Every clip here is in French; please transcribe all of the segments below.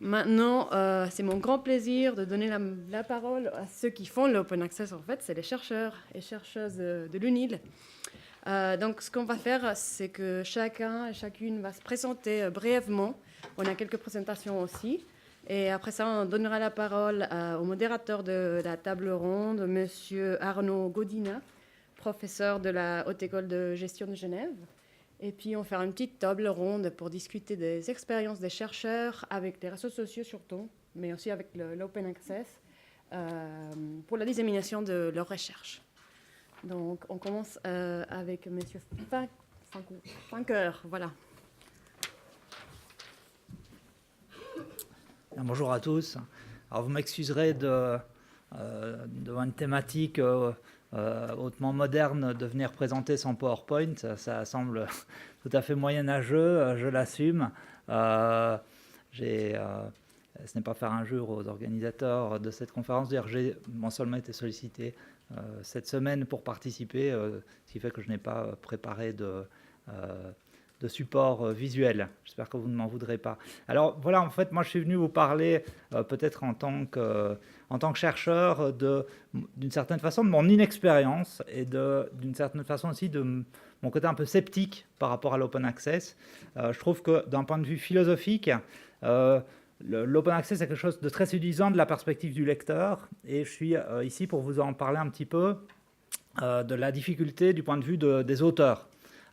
Maintenant, c'est mon grand plaisir de donner la parole à ceux qui font l'open access. En fait, c'est les chercheurs et chercheuses de l'UNIL. Donc, ce qu'on va faire, c'est que chacun et chacune va se présenter brièvement. On a quelques présentations aussi. Et après ça, on donnera la parole au modérateur de la table ronde, Monsieur Arnaud Godina, professeur de la Haute École de Gestion de Genève. Et puis, on fera une petite table ronde pour discuter des expériences des chercheurs avec les réseaux sociaux surtout, mais aussi avec l'open access, pour la dissémination de leurs recherches. Donc, on commence avec M. Funker. Voilà. Bonjour à tous. Alors, vous m'excuserez devant une thématique hautement moderne de venir présenter son PowerPoint. Ça semble tout à fait moyenâgeux, je l'assume. Ce n'est pas faire injure aux organisateurs de cette conférence. D'ailleurs, j'ai seulement été sollicité cette semaine pour participer, ce qui fait que je n'ai pas préparé de support visuel. J'espère que vous ne m'en voudrez pas. Alors voilà, en fait, moi je suis venu vous parler peut-être en tant que chercheur d'une certaine façon de mon inexpérience et d'une certaine façon aussi de mon côté un peu sceptique par rapport à l'open access. Je trouve que d'un point de vue philosophique, l'open access est quelque chose de très séduisant de la perspective du lecteur, et je suis ici pour vous en parler un petit peu de la difficulté du point de vue des auteurs.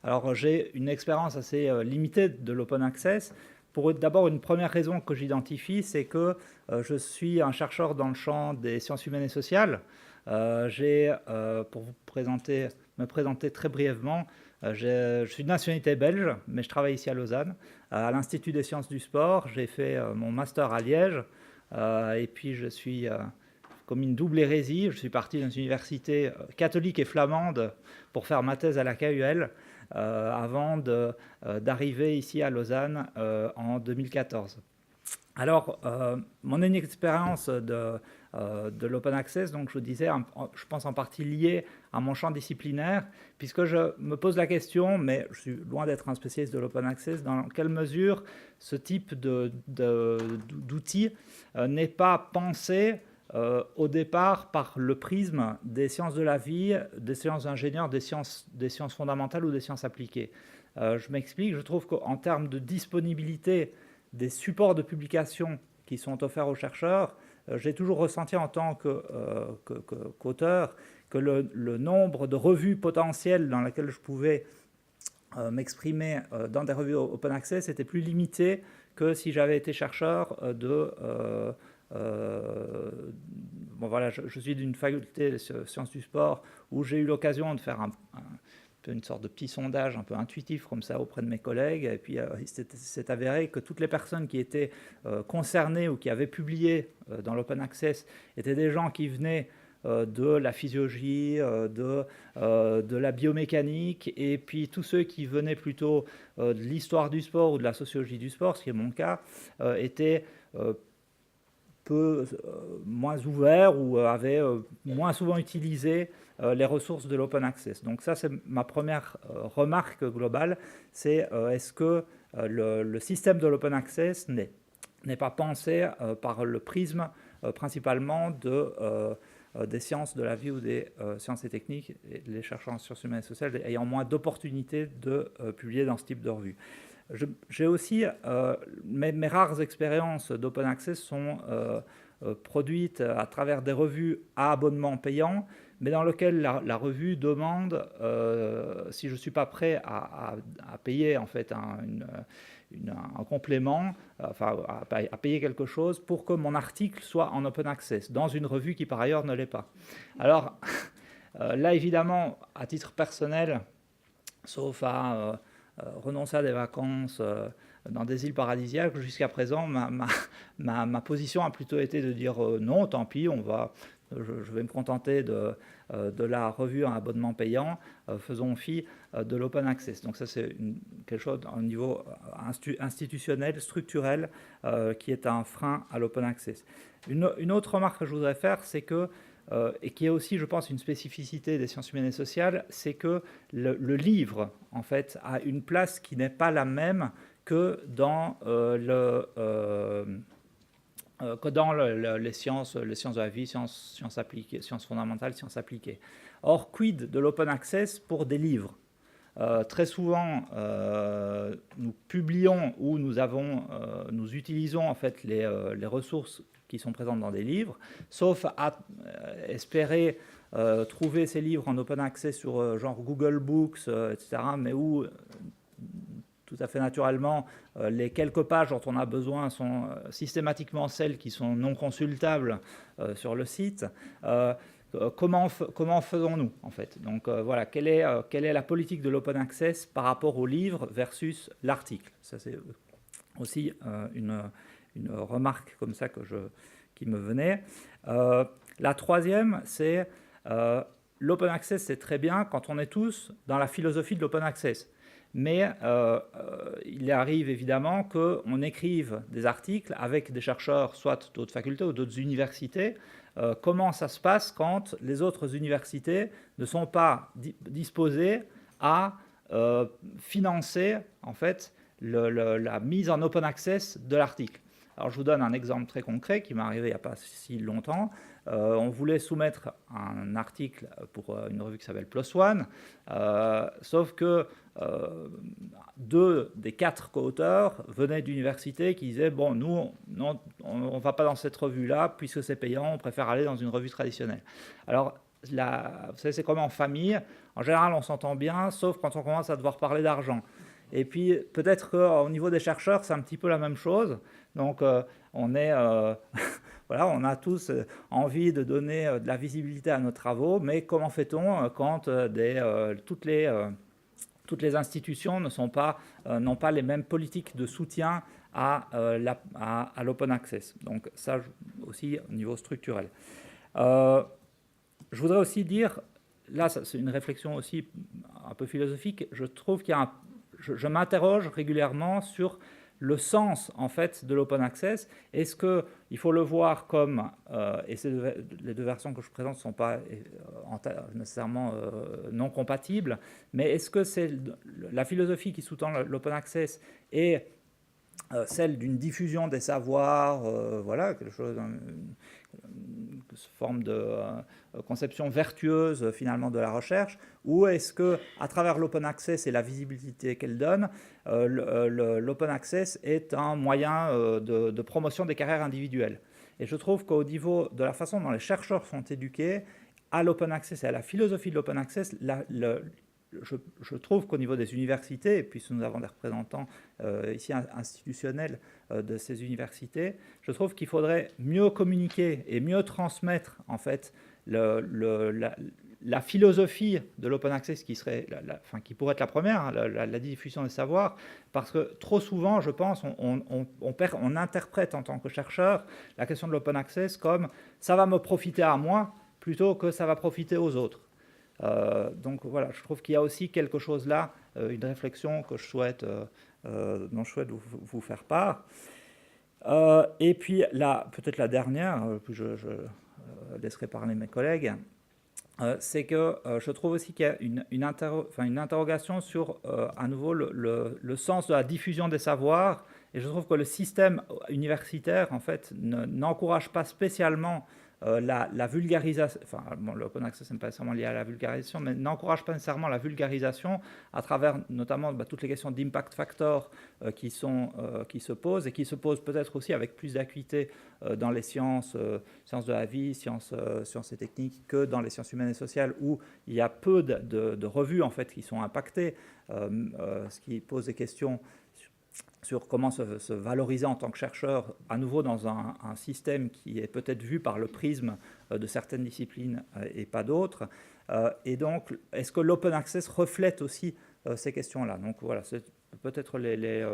Alors j'ai une expérience assez limitée de l'open access. Pour d'abord, une première raison que j'identifie, c'est que je suis un chercheur dans le champ des sciences humaines et sociales. Pour me présenter très brièvement, je suis de nationalité belge, mais je travaille ici à Lausanne, à l'Institut des sciences du sport. J'ai fait mon master à Liège, et puis je suis comme une double hérésie. Je suis parti dans une université catholique et flamande pour faire ma thèse à la KUL, avant d'arriver ici à Lausanne en 2014. Alors, mon expérience de l'open access, donc je vous disais, je pense en partie liée à mon champ disciplinaire, puisque je me pose la question, mais je suis loin d'être un spécialiste de l'open access, dans quelle mesure ce type d'outil n'est pas pensé au départ par le prisme des sciences de la vie, des sciences d'ingénieurs, des sciences fondamentales ou des sciences appliquées. Je m'explique, je trouve qu'en termes de disponibilité des supports de publication qui sont offerts aux chercheurs, j'ai toujours ressenti en tant qu'auteur que le nombre de revues potentielles dans lesquelles je pouvais m'exprimer dans des revues open access était plus limité que si j'avais été chercheur voilà, je suis d'une faculté de sciences du sport où j'ai eu l'occasion de faire une sorte de petit sondage un peu intuitif comme ça auprès de mes collègues, et puis c'est avéré que toutes les personnes qui étaient concernées ou qui avaient publié dans l'open access étaient des gens qui venaient de la physiologie, de la biomécanique, et puis tous ceux qui venaient plutôt de l'histoire du sport ou de la sociologie du sport, ce qui est mon cas, étaient peu moins ouverts ou avaient moins souvent utilisé les ressources de l'open access. Donc ça, c'est ma première remarque globale, c'est est-ce que le système de l'open access n'est pas pensé par le prisme principalement des sciences de la vie ou des sciences et techniques, et les chercheurs en sciences humaines et sociales ayant moins d'opportunités de publier dans ce type de revue. J'ai aussi, mes rares expériences d'open access sont produites à travers des revues à abonnement payant, mais dans lesquelles la revue demande, si je ne suis pas prêt à payer en fait un complément, enfin à payer quelque chose pour que mon article soit en open access, dans une revue qui par ailleurs ne l'est pas. Alors là évidemment, à titre personnel, sauf à renoncer à des vacances dans des îles paradisiaques, jusqu'à présent, ma position a plutôt été de dire non, tant pis, je vais me contenter de la revue en abonnement payant, faisons fi de l'open access. Donc ça, c'est quelque chose au niveau institutionnel, structurel, qui est un frein à l'open access. Une autre remarque que je voudrais faire, c'est que et qui est aussi, je pense, une spécificité des sciences humaines et sociales, c'est que le livre, en fait, a une place qui n'est pas la même que dans que dans les sciences de la vie, sciences appliquées, sciences fondamentales, sciences appliquées. Or, quid de l'open access pour des livres ? Très souvent, nous publions ou nous utilisons en fait les ressources qui sont présentes dans des livres, sauf à espérer trouver ces livres en open access sur genre Google Books, etc., mais où tout à fait naturellement, les quelques pages dont on a besoin sont systématiquement celles qui sont non consultables sur le site. Comment faisons-nous en fait ? Donc voilà, quelle est la politique de l'open access par rapport au livre versus l'article ? Ça c'est aussi une remarque comme ça qui me venait. La troisième, c'est l'open access, c'est très bien quand on est tous dans la philosophie de l'open access. Mais il arrive évidemment qu'on écrive des articles avec des chercheurs, soit d'autres facultés ou d'autres universités. Comment ça se passe quand les autres universités ne sont pas disposées à financer en fait la mise en open access de l'article. Alors je vous donne un exemple très concret qui m'est arrivé il n'y a pas si longtemps. On voulait soumettre un article pour une revue qui s'appelle PLOS ONE, sauf que 2 des 4 co-auteurs venaient d'universités qui disaient « Bon, nous, on ne va pas dans cette revue-là, puisque c'est payant, on préfère aller dans une revue traditionnelle. » Alors, vous savez, c'est comme en famille. En général, on s'entend bien, sauf quand on commence à devoir parler d'argent. Et puis, peut-être qu'au niveau des chercheurs, c'est un petit peu la même chose. Donc, on a tous envie de donner de la visibilité à nos travaux, mais comment fait-on quand toutes les institutions n'ont pas les mêmes politiques de soutien à l'open access. Donc ça aussi au niveau structurel. Je voudrais aussi dire, là c'est une réflexion aussi un peu philosophique, je trouve je m'interroge régulièrement sur le sens en fait de l'open access. Est-ce qu'il faut le voir comme, et les 2 versions que je présente ne sont pas nécessairement non compatibles, mais est-ce que c'est la philosophie qui sous-tend l'open access et celle d'une diffusion des savoirs, voilà, quelque chose, une forme de conception vertueuse finalement de la recherche, ou est-ce que à travers l'open access et la visibilité qu'elle donne, l'open access est un moyen de promotion des carrières individuelles. Et je trouve qu'au niveau de la façon dont les chercheurs sont éduqués à l'open access et à la philosophie de l'open access, je trouve qu'au niveau des universités, et puis nous avons des représentants ici institutionnels de ces universités, je trouve qu'il faudrait mieux communiquer et mieux transmettre en fait la philosophie de l'open access qui pourrait être la première, hein, la diffusion des savoirs, parce que trop souvent, je pense, on interprète en tant que chercheur la question de l'open access comme ça va me profiter à moi plutôt que ça va profiter aux autres. Donc voilà, je trouve qu'il y a aussi quelque chose là, une réflexion que dont je souhaite vous faire part. Et puis peut-être la dernière, puis je laisserai parler mes collègues, c'est que je trouve aussi qu'il y a une interrogation sur à nouveau le sens de la diffusion des savoirs, et je trouve que le système universitaire en fait n'encourage pas spécialement la vulgarisation, l'open access n'est pas nécessairement lié à la vulgarisation, mais n'encourage pas nécessairement la vulgarisation à travers notamment toutes les questions d'impact factor qui se posent et qui se posent peut-être aussi avec plus d'acuité dans les sciences de la vie, sciences et techniques, que dans les sciences humaines et sociales où il y a peu de revues en fait qui sont impactées, ce qui pose des questions sur comment se valoriser en tant que chercheur, à nouveau dans un système qui est peut-être vu par le prisme de certaines disciplines et pas d'autres. Et donc, est-ce que l'open access reflète aussi ces questions-là ? Donc voilà, c'est peut-être les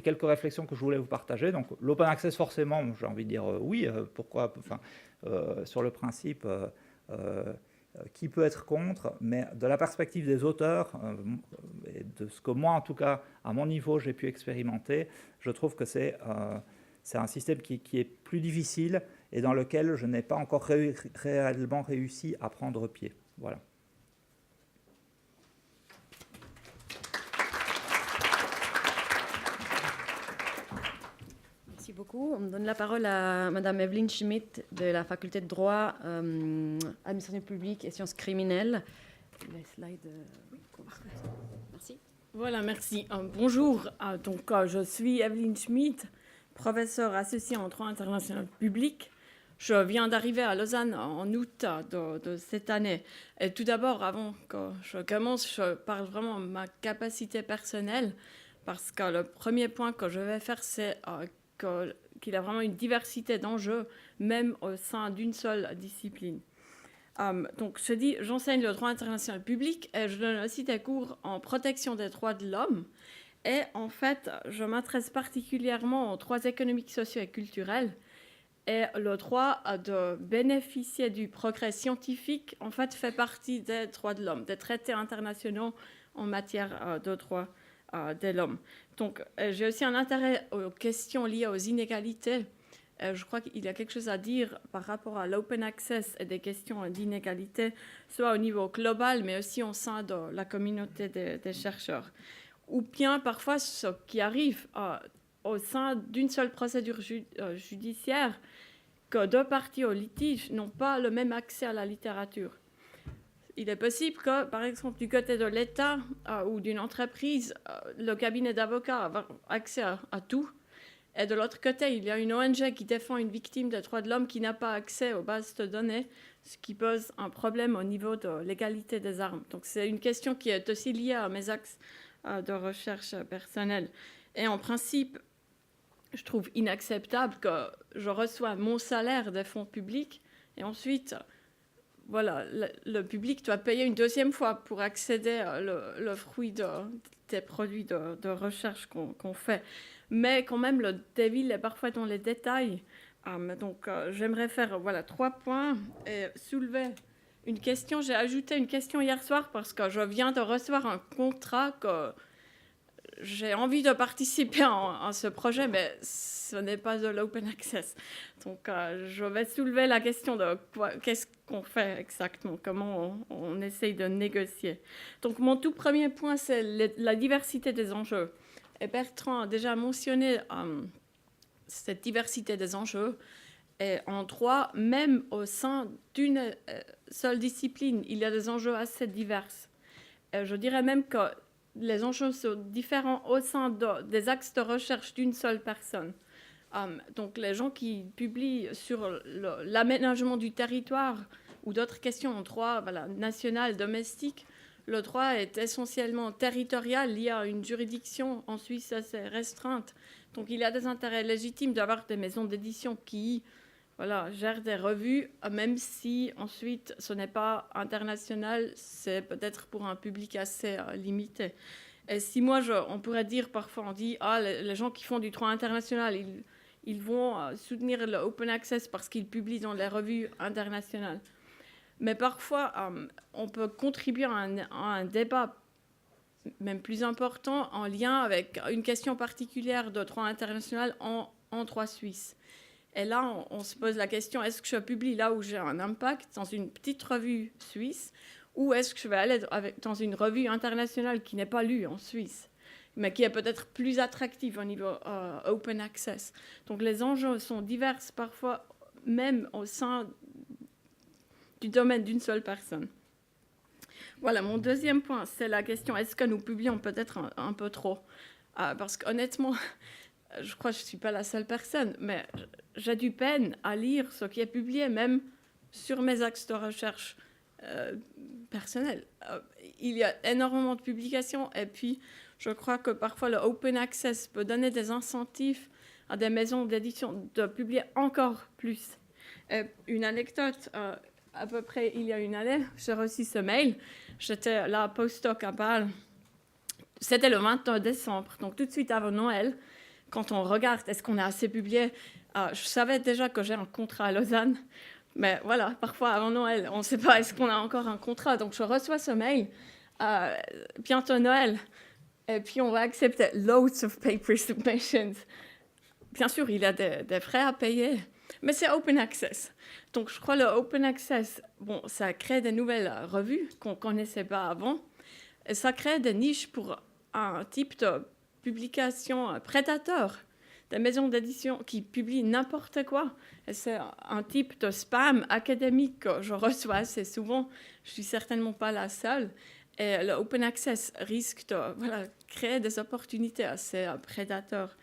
quelques réflexions que je voulais vous partager. Donc l'open access, forcément, j'ai envie de dire oui, pourquoi, sur le principe... qui peut être contre, mais de la perspective des auteurs, et de ce que moi, en tout cas, à mon niveau, j'ai pu expérimenter, je trouve que c'est un système qui est plus difficile et dans lequel je n'ai pas encore réellement réussi à prendre pied. Voilà. Merci beaucoup. On me donne la parole à Madame Evelyne Schmidt de la faculté de droit, administration publique et sciences criminelles. Les slides, oui, on va regarder. Merci. Voilà, merci. Bonjour. Je suis Evelyne Schmidt, professeure associée en droit international public. Je viens d'arriver à Lausanne en août de cette année. Et tout d'abord, avant que je commence, je parle vraiment de ma capacité personnelle, parce que le premier point que je vais faire, c'est qu'il y a vraiment une diversité d'enjeux, même au sein d'une seule discipline. Donc, je dis, j'enseigne le droit international public et je donne aussi des cours en protection des droits de l'homme. Et en fait, je m'intéresse particulièrement aux droits économiques, sociaux et culturels. Et le droit de bénéficier du progrès scientifique, en fait, fait partie des droits de l'homme, des traités internationaux en matière de droits de l'homme. Donc, j'ai aussi un intérêt aux questions liées aux inégalités. Je crois qu'il y a quelque chose à dire par rapport à l'open access et des questions d'inégalité, soit au niveau global, mais aussi au sein de la communauté des chercheurs. Ou bien, parfois, ce qui arrive au sein d'une seule procédure judiciaire, que deux parties au litige n'ont pas le même accès à la littérature. Il est possible que, par exemple, du côté de l'État ou d'une entreprise, le cabinet d'avocats a accès à tout. Et de l'autre côté, il y a une ONG qui défend une victime des droits de l'homme qui n'a pas accès aux bases de données, ce qui pose un problème au niveau de l'égalité des armes. Donc, c'est une question qui est aussi liée à mes axes de recherche personnelle. Et en principe, je trouve inacceptable que je reçois mon salaire des fonds publics et ensuite, voilà, le public doit payer une deuxième fois pour accéder le fruit des produits de recherche qu'on fait. Mais quand même, le devil est parfois dans les détails. Donc, j'aimerais faire 3 points et soulever une question. J'ai ajouté une question hier soir parce que je viens de recevoir un contrat que j'ai envie de participer à ce projet, mais ce n'est pas de l'open access. Donc, je vais soulever la question de qu'est-ce qu'on fait exactement, comment on essaye de négocier. Donc, mon tout premier point, c'est la diversité des enjeux. Et Bertrand a déjà mentionné cette diversité des enjeux. Et en droit, même au sein d'une seule discipline, il y a des enjeux assez divers. Et je dirais même que les enjeux sont différents au sein des axes de recherche d'une seule personne. Donc, les gens qui publient sur l'aménagement du territoire ou d'autres questions en droit national, domestique, le droit est essentiellement territorial, lié à une juridiction en Suisse assez restreinte. Donc, il y a des intérêts légitimes d'avoir des maisons d'édition qui gèrent des revues, même si ensuite ce n'est pas international, c'est peut-être pour un public assez limité. Et si on pourrait dire parfois, on dit, les gens qui font du droit international, ils vont soutenir le open access parce qu'ils publient dans les revues internationales. Mais parfois, on peut contribuer à un débat même plus important en lien avec une question particulière de droit international en droit suisse. Et là, on se pose la question, est-ce que je publie là où j'ai un impact, dans une petite revue suisse, ou est-ce que je vais aller dans une revue internationale qui n'est pas lue en Suisse, mais qui est peut-être plus attractive au niveau open access. Donc les enjeux sont divers parfois, même au sein du domaine d'une seule personne. Voilà, mon deuxième point, c'est la question, est-ce que nous publions peut-être un peu trop parce qu'honnêtement, je crois que je ne suis pas la seule personne, mais j'ai du peine à lire ce qui est publié, même sur mes axes de recherche personnels. Il y a énormément de publications, et puis je crois que parfois le open access peut donner des incentives à des maisons d'édition de publier encore plus. Une anecdote, à peu près il y a une année, j'ai reçu ce mail. J'étais là, postdoc à Bâle. C'était le 29 décembre, donc tout de suite avant Noël. Quand on regarde, est-ce qu'on a assez publié, je savais déjà que j'ai un contrat à Lausanne. Mais voilà, parfois avant Noël, on ne sait pas est-ce qu'on a encore un contrat. Donc je reçois ce mail, bientôt Noël, et puis on va accepter loads of paper submissions. Bien sûr, il y a des frais à payer, mais c'est open access. Donc je crois que le open access, ça crée des nouvelles revues qu'on ne connaissait pas avant, et ça crée des niches pour un type de publication prédateur, des maisons d'édition qui publient n'importe quoi. Et c'est un type de spam académique que je reçois assez souvent. Je ne suis certainement pas la seule. Et le open access risque de créer des opportunités à ces prédateurs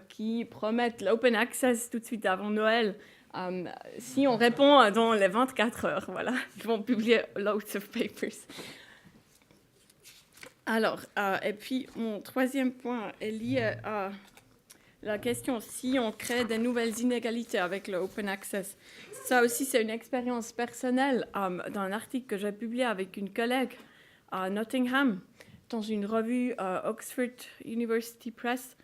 qui promettent l'open access tout de suite avant Noël. Si on répond dans les 24 heures, ils vont publier loads of papers. Alors, et puis mon troisième point est lié à la question si on crée des nouvelles inégalités avec le open access. Ça aussi, c'est une expérience personnelle dans un article que j'ai publié avec une collègue à Nottingham dans une revue Oxford University Press.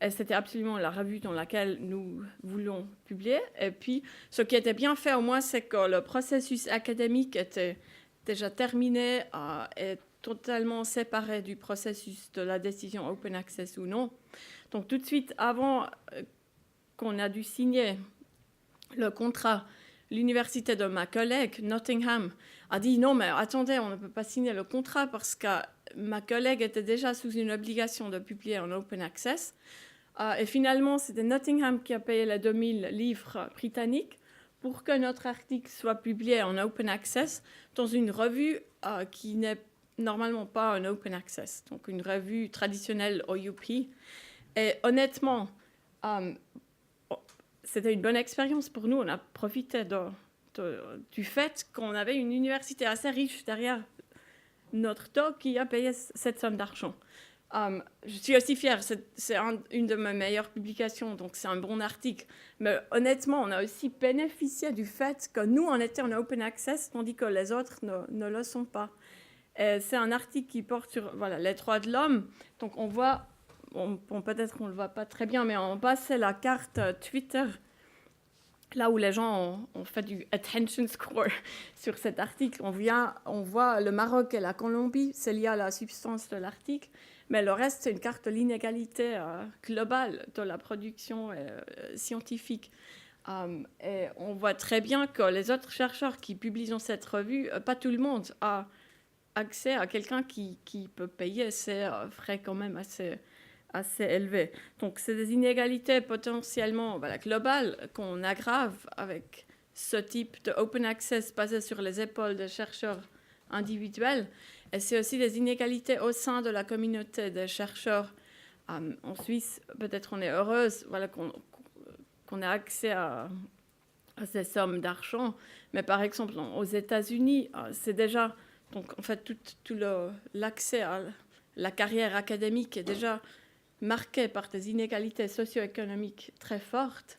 Et c'était absolument la revue dans laquelle nous voulions publier. Et puis, ce qui était bien fait au moins, c'est que le processus académique était déjà terminé et totalement séparé du processus de la décision open access ou non. Donc tout de suite, avant qu'on a dû signer le contrat, l'université de ma collègue, Nottingham, a dit non, mais attendez, on ne peut pas signer le contrat parce que ma collègue était déjà sous une obligation de publier en open access. Et finalement, c'était Nottingham qui a payé les 2000 livres britanniques pour que notre article soit publié en open access dans une revue qui n'est normalement pas en open access, donc une revue traditionnelle OUP. Et honnêtement, c'était une bonne expérience pour nous. On a profité du fait qu'on avait une université assez riche derrière notre dos qui a payé cette somme d'argent. Je suis aussi fière, c'est une de mes meilleures publications, donc c'est un bon article. Mais honnêtement, on a aussi bénéficié du fait que nous, on était en open access, tandis que les autres ne le sont pas. Et c'est un article qui porte sur les droits de l'homme. Donc on voit... peut-être qu'on ne le voit pas très bien, mais en bas, c'est la carte Twitter, là où les gens ont fait du attention score sur cet article. On voit le Maroc et la Colombie, c'est lié à la substance de l'article, mais le reste, c'est une carte de l'inégalité globale de la production scientifique. Et on voit très bien que les autres chercheurs qui publient dans cette revue, pas tout le monde a accès à quelqu'un qui peut payer ses frais quand même assez élevé. Donc, c'est des inégalités potentiellement globales qu'on aggrave avec ce type de open access basé sur les épaules des chercheurs individuels. Et c'est aussi des inégalités au sein de la communauté des chercheurs. En Suisse, peut-être on est heureuse qu'on ait accès à ces sommes d'argent. Mais par exemple, aux États-Unis, c'est déjà... Donc, en fait, tout l'accès à la carrière académique est déjà marqué par des inégalités socio-économiques très fortes.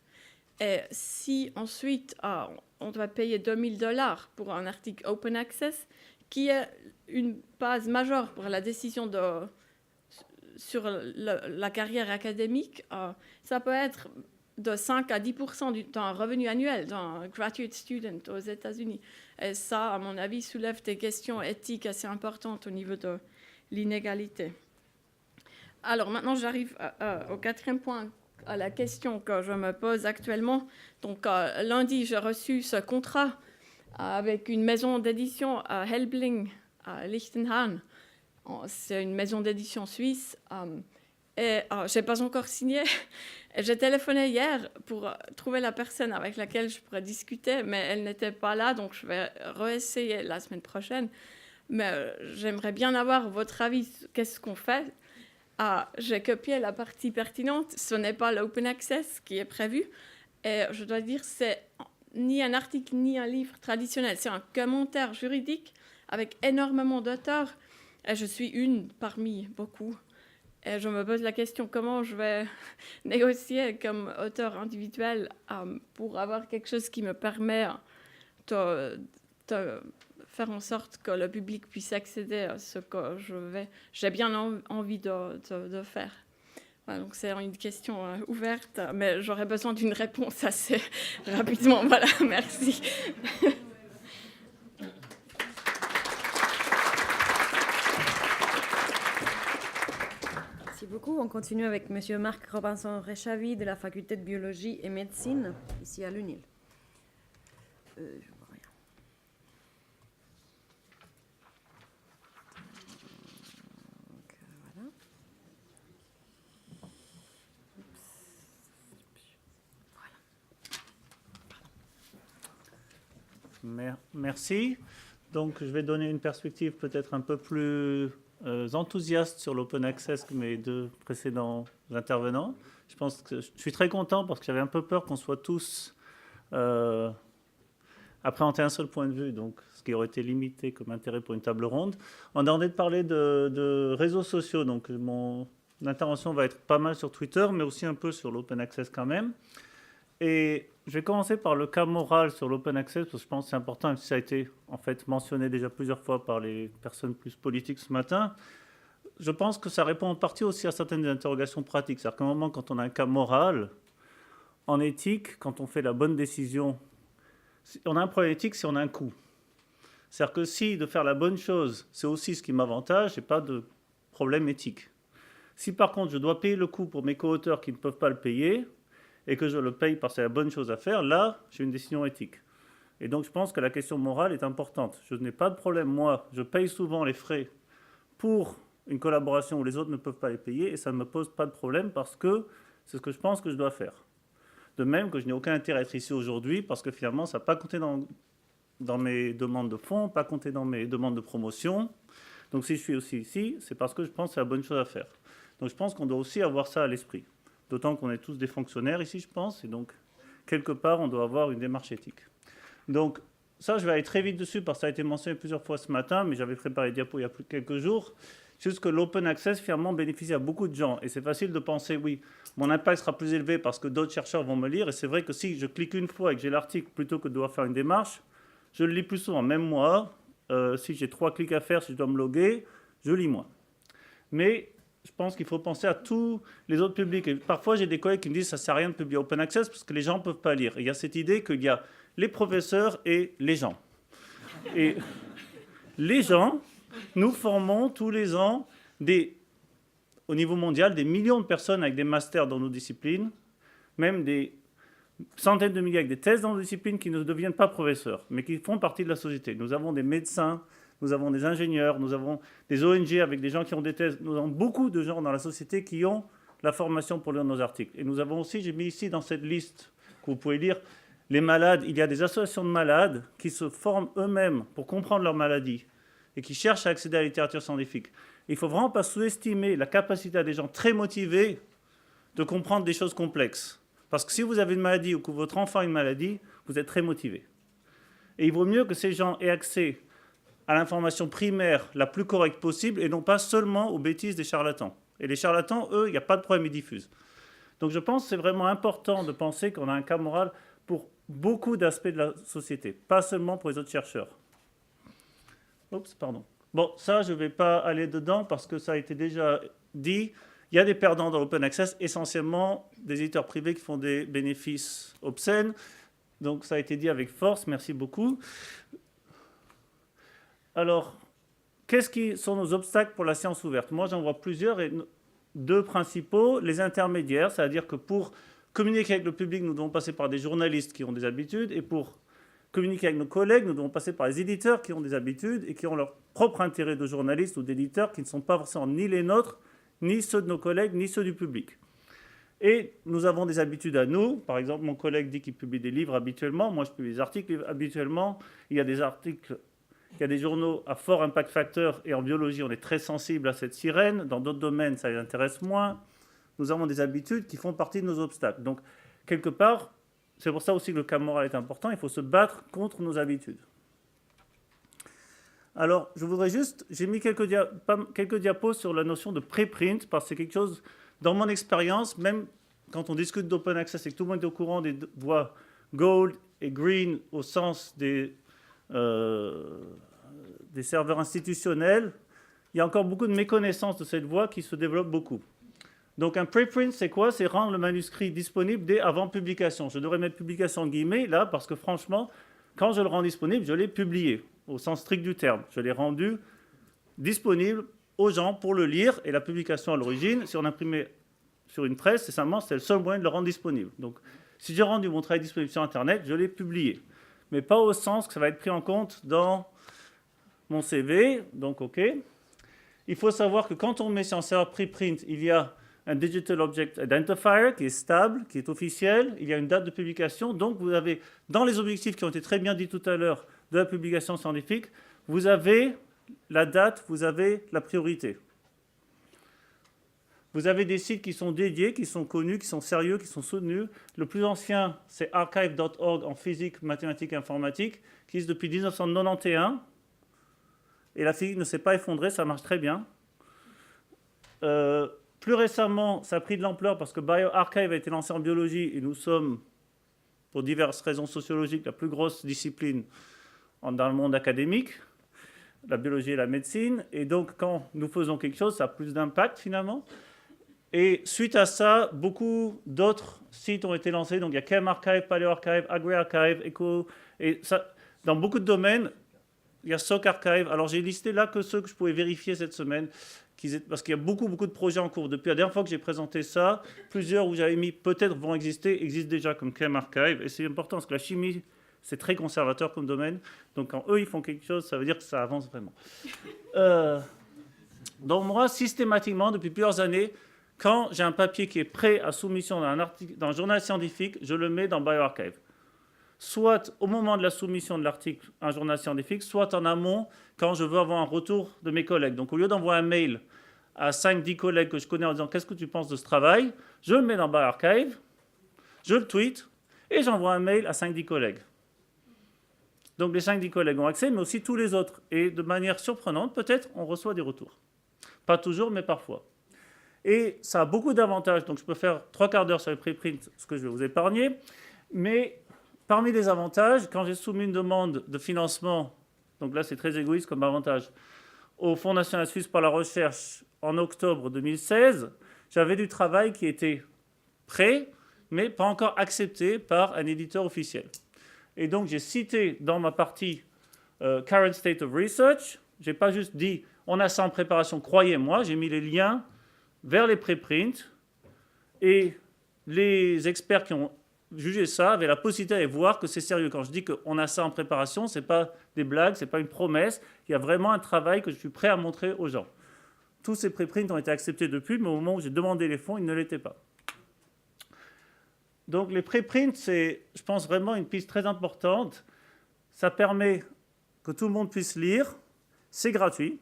Et si ensuite on doit payer $2000 pour un article open access, qui est une base majeure pour la décision sur la carrière académique, ça peut être de 5 à 10% d'un revenu annuel d'un graduate student aux États-Unis. Et ça, à mon avis, soulève des questions éthiques assez importantes au niveau de l'inégalité. Alors maintenant, j'arrive au quatrième point, à la question que je me pose actuellement. Donc lundi, j'ai reçu ce contrat avec une maison d'édition à Helbling, à Lichtenhahn. C'est une maison d'édition suisse. Et je n'ai pas encore signé. J'ai téléphoné hier pour trouver la personne avec laquelle je pourrais discuter, mais elle n'était pas là, donc je vais réessayer la semaine prochaine. Mais j'aimerais bien avoir votre avis. Qu'est-ce qu'on fait ? J'ai copié la partie pertinente. Ce n'est pas l'open access qui est prévu. Et je dois dire, c'est ni un article ni un livre traditionnel. C'est un commentaire juridique avec énormément d'auteurs. Et je suis une parmi beaucoup. Et je me pose la question, comment je vais négocier comme auteur individuel pour avoir quelque chose qui me permet de faire en sorte que le public puisse accéder à ce que j'ai bien envie de faire. Voilà, donc c'est une question ouverte, mais j'aurais besoin d'une réponse assez rapidement. Voilà, merci. Merci beaucoup. On continue avec M. Marc Robinson-Rechavi de la faculté de biologie et médecine, ici à l'UNIL. Je vois rien. Donc, voilà. Merci. Donc, je vais donner une perspective peut-être un peu plus enthousiaste sur l'open access que mes deux précédents intervenants. Je pense que je suis très content parce que j'avais un peu peur qu'on soit tous à présenter un seul point de vue, donc ce qui aurait été limité comme intérêt pour une table ronde. On a envie de parler de réseaux sociaux, donc mon intervention va être pas mal sur Twitter, mais aussi un peu sur l'open access quand même. Et je vais commencer par le cas moral sur l'open access, parce que je pense que c'est important, même si ça a été en fait mentionné déjà plusieurs fois par les personnes plus politiques ce matin. Je pense que ça répond en partie aussi à certaines interrogations pratiques. C'est-à-dire qu'à un moment, quand on a un cas moral, en éthique, quand on fait la bonne décision, on a un problème éthique si on a un coût. C'est-à-dire que si de faire la bonne chose, c'est aussi ce qui m'avantage, j'ai pas de problème éthique. Si par contre je dois payer le coût pour mes co-auteurs qui ne peuvent pas le payer, et que je le paye parce que c'est la bonne chose à faire, là, j'ai une décision éthique. Et donc, je pense que la question morale est importante. Je n'ai pas de problème, moi, je paye souvent les frais pour une collaboration où les autres ne peuvent pas les payer, et ça ne me pose pas de problème parce que c'est ce que je pense que je dois faire. De même que je n'ai aucun intérêt à être ici aujourd'hui, parce que finalement, ça n'a pas compté dans mes demandes de fonds, pas compté dans mes demandes de promotion. Donc, si je suis aussi ici, c'est parce que je pense que c'est la bonne chose à faire. Donc, je pense qu'on doit aussi avoir ça à l'esprit. D'autant qu'on est tous des fonctionnaires ici, je pense, et donc, quelque part, on doit avoir une démarche éthique. Donc, ça, je vais aller très vite dessus, parce que ça a été mentionné plusieurs fois ce matin, mais j'avais préparé les diapos il y a quelques jours. Juste que l'open access, finalement, bénéficie à beaucoup de gens. Et c'est facile de penser, oui, mon impact sera plus élevé parce que d'autres chercheurs vont me lire. Et c'est vrai que si je clique une fois et que j'ai l'article, plutôt que de devoir faire une démarche, je le lis plus souvent. Même moi, si j'ai 3 clics à faire, si je dois me loguer, je lis moins. Mais je pense qu'il faut penser à tous les autres publics. Et parfois, j'ai des collègues qui me disent que ça ne sert à rien de publier open access parce que les gens ne peuvent pas lire. Et il y a cette idée qu'il y a les professeurs et les gens. Et les gens, nous formons tous les ans, au niveau mondial, des millions de personnes avec des masters dans nos disciplines, même des centaines de milliers avec des thèses dans nos disciplines qui ne deviennent pas professeurs, mais qui font partie de la société. Nous avons des médecins, nous avons des ingénieurs, nous avons des ONG avec des gens qui ont des thèses. Nous avons beaucoup de gens dans la société qui ont la formation pour lire nos articles. Et nous avons aussi, j'ai mis ici dans cette liste que vous pouvez lire, les malades. Il y a des associations de malades qui se forment eux-mêmes pour comprendre leur maladie et qui cherchent à accéder à la littérature scientifique. Il ne faut vraiment pas sous-estimer la capacité des gens très motivés de comprendre des choses complexes. Parce que si vous avez une maladie ou que votre enfant a une maladie, vous êtes très motivé. Et il vaut mieux que ces gens aient accès à l'information primaire la plus correcte possible et non pas seulement aux bêtises des charlatans. Et les charlatans, eux, il n'y a pas de problème, ils diffusent. Donc je pense que c'est vraiment important de penser qu'on a un cas moral pour beaucoup d'aspects de la société, pas seulement pour les autres chercheurs. Oups, pardon. Bon, ça, je ne vais pas aller dedans parce que ça a été déjà dit. Il y a des perdants dans l'open access, essentiellement des éditeurs privés qui font des bénéfices obscènes. Donc ça a été dit avec force, merci beaucoup. Alors, qu'est-ce qui sont nos obstacles pour la science ouverte? Moi, j'en vois plusieurs, et 2 principaux. Les intermédiaires, c'est-à-dire que pour communiquer avec le public, nous devons passer par des journalistes qui ont des habitudes, et pour communiquer avec nos collègues, nous devons passer par les éditeurs qui ont des habitudes et qui ont leur propre intérêt de journalistes ou d'éditeurs qui ne sont pas forcément ni les nôtres, ni ceux de nos collègues, ni ceux du public. Et nous avons des habitudes à nous. Par exemple, mon collègue dit qu'il publie des livres habituellement. Moi, je publie des articles habituellement. Il y a des articles... Il y a des journaux à fort impact facteur, et en biologie, on est très sensible à cette sirène. Dans d'autres domaines, ça les intéresse moins. Nous avons des habitudes qui font partie de nos obstacles. Donc, quelque part, c'est pour ça aussi que le cas moral est important. Il faut se battre contre nos habitudes. Alors, je voudrais juste... J'ai mis quelques diapos sur la notion de préprint, parce que c'est quelque chose, dans mon expérience, même quand on discute d'open access et que tout le monde est au courant des voies gold et green au sens des serveurs institutionnels, il y a encore beaucoup de méconnaissance de cette voie qui se développe beaucoup. Donc un preprint, c'est quoi? C'est rendre le manuscrit disponible dès avant publication. Je devrais mettre publication en guillemets là, parce que franchement, quand je le rends disponible, je l'ai publié, au sens strict du terme. Je l'ai rendu disponible aux gens pour le lire, et la publication à l'origine, si on imprimait sur une presse, c'est le seul moyen de le rendre disponible. Donc si j'ai rendu mon travail disponible sur Internet, je l'ai publié. Mais pas au sens que ça va être pris en compte dans mon CV, donc OK. Il faut savoir que quand on met sur un serveur preprint, il y a un Digital Object Identifier qui est stable, qui est officiel. Il y a une date de publication. Donc, vous avez, dans les objectifs qui ont été très bien dit tout à l'heure de la publication scientifique, vous avez la date, vous avez la priorité. Vous avez des sites qui sont dédiés, qui sont connus, qui sont sérieux, qui sont soutenus. Le plus ancien, c'est archive.org en physique, mathématiques et informatique, qui existe depuis 1991. Et la physique ne s'est pas effondrée, ça marche très bien. Plus récemment, ça a pris de l'ampleur parce que bioRxiv a été lancé en biologie et nous sommes, pour diverses raisons sociologiques, la plus grosse discipline dans le monde académique, la biologie et la médecine. Et donc, quand nous faisons quelque chose, ça a plus d'impact finalement. Et suite à ça, beaucoup d'autres sites ont été lancés. Donc, il y a ChemArchive, PaleoArchive, AgriArchive, Eco. Et ça, dans beaucoup de domaines, il y a SocArchive. Alors, j'ai listé là que ceux que je pouvais vérifier cette semaine, parce qu'il y a beaucoup de projets en cours. Depuis la dernière fois que j'ai présenté ça, plusieurs où j'avais mis peut-être vont exister, existent déjà comme ChemArchive. Et c'est important parce que la chimie, c'est très conservateur comme domaine. Donc, quand eux, ils font quelque chose, ça veut dire que ça avance vraiment. Donc, moi, systématiquement, depuis plusieurs années, quand j'ai un papier qui est prêt à soumission dans un journal scientifique, je le mets dans bioRxiv. Soit au moment de la soumission de l'article à un journal scientifique, soit en amont, quand je veux avoir un retour de mes collègues. Donc, au lieu d'envoyer un mail à 5-10 collègues que je connais en disant « Qu'est-ce que tu penses de ce travail ?», je le mets dans bioRxiv, je le tweet, et j'envoie un mail à 5-10 collègues. Donc, les 5-10 collègues ont accès, mais aussi tous les autres. Et de manière surprenante, peut-être, on reçoit des retours. Pas toujours, mais parfois. Et ça a beaucoup d'avantages. Donc, je peux faire 3 quarts d'heure sur les préprints, ce que je vais vous épargner. Mais parmi les avantages, quand j'ai soumis une demande de financement, donc là, c'est très égoïste comme avantage, au Fonds national suisse pour la recherche en octobre 2016, j'avais du travail qui était prêt, mais pas encore accepté par un éditeur officiel. Et donc, j'ai cité dans ma partie Current State of Research, je n'ai pas juste dit « on a ça en préparation, croyez-moi », j'ai mis les liens vers les préprints, et les experts qui ont jugé ça avaient la possibilité d'aller voir que c'est sérieux. Quand je dis qu'on a ça en préparation, ce n'est pas des blagues, ce n'est pas une promesse, il y a vraiment un travail que je suis prêt à montrer aux gens. Tous ces préprints ont été acceptés depuis, mais au moment où j'ai demandé les fonds, ils ne l'étaient pas. Donc les préprints, c'est, je pense, vraiment une piste très importante. Ça permet que tout le monde puisse lire, c'est gratuit.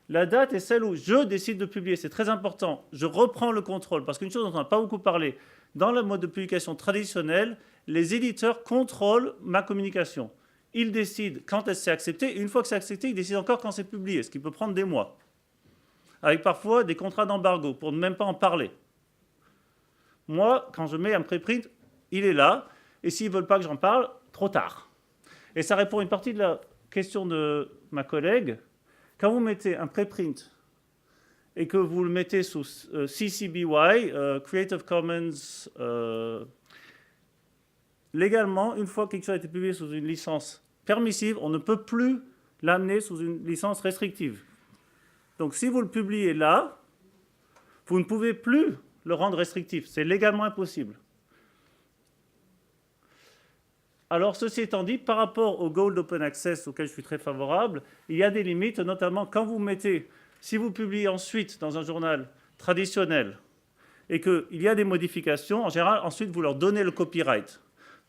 La date est celle où je décide de publier, c'est très important. Je reprends le contrôle, parce qu'une chose dont on n'a pas beaucoup parlé, dans le mode de publication traditionnel, les éditeurs contrôlent ma communication. Ils décident quand est-ce que c'est accepté, et une fois que c'est accepté, ils décident encore quand c'est publié, ce qui peut prendre des mois. Avec parfois des contrats d'embargo, pour ne même pas en parler. Moi, quand je mets un préprint, il est là, et s'ils ne veulent pas que j'en parle, trop tard. Et ça répond à une partie de la question de ma collègue. Quand vous mettez un préprint et que vous le mettez sous CC BY, Creative Commons, légalement, une fois que quelque chose a été publié sous une licence permissive, on ne peut plus l'amener sous une licence restrictive. Donc si vous le publiez là, vous ne pouvez plus le rendre restrictif. C'est légalement impossible. Alors, ceci étant dit, par rapport au Gold Open Access auquel je suis très favorable, il y a des limites, notamment quand vous mettez, si vous publiez ensuite dans un journal traditionnel et qu'il y a des modifications, en général, ensuite, vous leur donnez le copyright.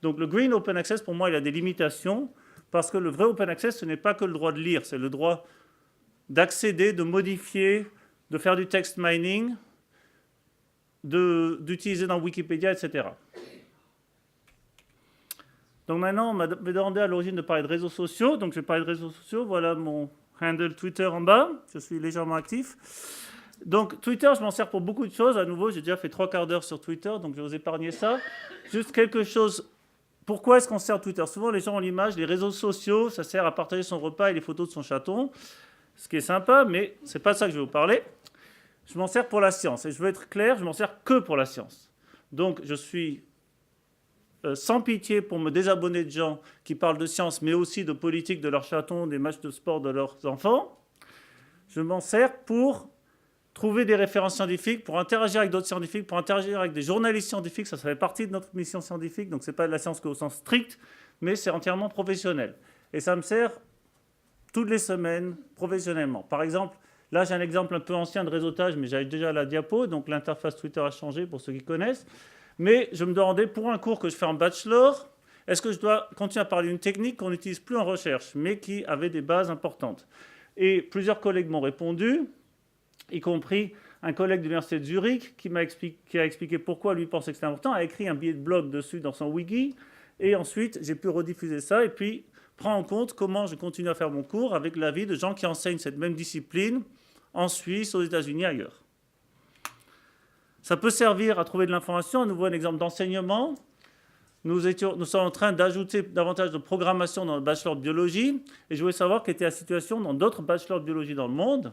Donc, le Green Open Access, pour moi, il a des limitations parce que le vrai Open Access, ce n'est pas que le droit de lire, c'est le droit d'accéder, de modifier, de faire du text mining, d'utiliser dans Wikipédia, etc. Donc maintenant, on m'a demandé à l'origine de parler de réseaux sociaux. Donc je vais parler de réseaux sociaux. Voilà mon handle Twitter en bas. Je suis légèrement actif. Donc Twitter, je m'en sers pour beaucoup de choses. À nouveau, j'ai déjà fait 3 quarts d'heure sur Twitter, donc je vais vous épargner ça. Juste quelque chose. Pourquoi est-ce qu'on sert Twitter ? Souvent, les gens ont l'image, les réseaux sociaux, ça sert à partager son repas et les photos de son chaton. Ce qui est sympa, mais ce n'est pas de ça que je vais vous parler. Je m'en sers pour la science. Et je veux être clair, je m'en sers que pour la science. Donc je suis sans pitié pour me désabonner de gens qui parlent de science, mais aussi de politique de leurs chatons, des matchs de sport de leurs enfants. Je m'en sers pour trouver des références scientifiques, pour interagir avec d'autres scientifiques, pour interagir avec des journalistes scientifiques. Ça fait partie de notre mission scientifique, donc ce n'est pas de la science qu'au sens strict, mais c'est entièrement professionnel. Et ça me sert toutes les semaines professionnellement. Par exemple, Là, j'ai un exemple un peu ancien de réseautage, mais j'avais déjà la diapo, donc l'interface Twitter a changé pour ceux qui connaissent. Mais je me demandais, pour un cours que je fais en bachelor, est-ce que je dois continuer à parler d'une technique qu'on n'utilise plus en recherche, mais qui avait des bases importantes? Et plusieurs collègues m'ont répondu, y compris un collègue de l'Université de Zurich qui a expliqué pourquoi lui pensait que c'était important, a écrit un billet de blog dessus dans son wiki, et ensuite j'ai pu rediffuser ça, et puis prendre en compte comment je continue à faire mon cours avec l'avis de gens qui enseignent cette même discipline en Suisse, aux États-Unis, ailleurs. Ça peut servir à trouver de l'information. À nouveau, un exemple d'enseignement. Nous sommes en train d'ajouter davantage de programmation dans le bachelor de biologie, et je voulais savoir quelle était la situation dans d'autres bachelors de biologie dans le monde.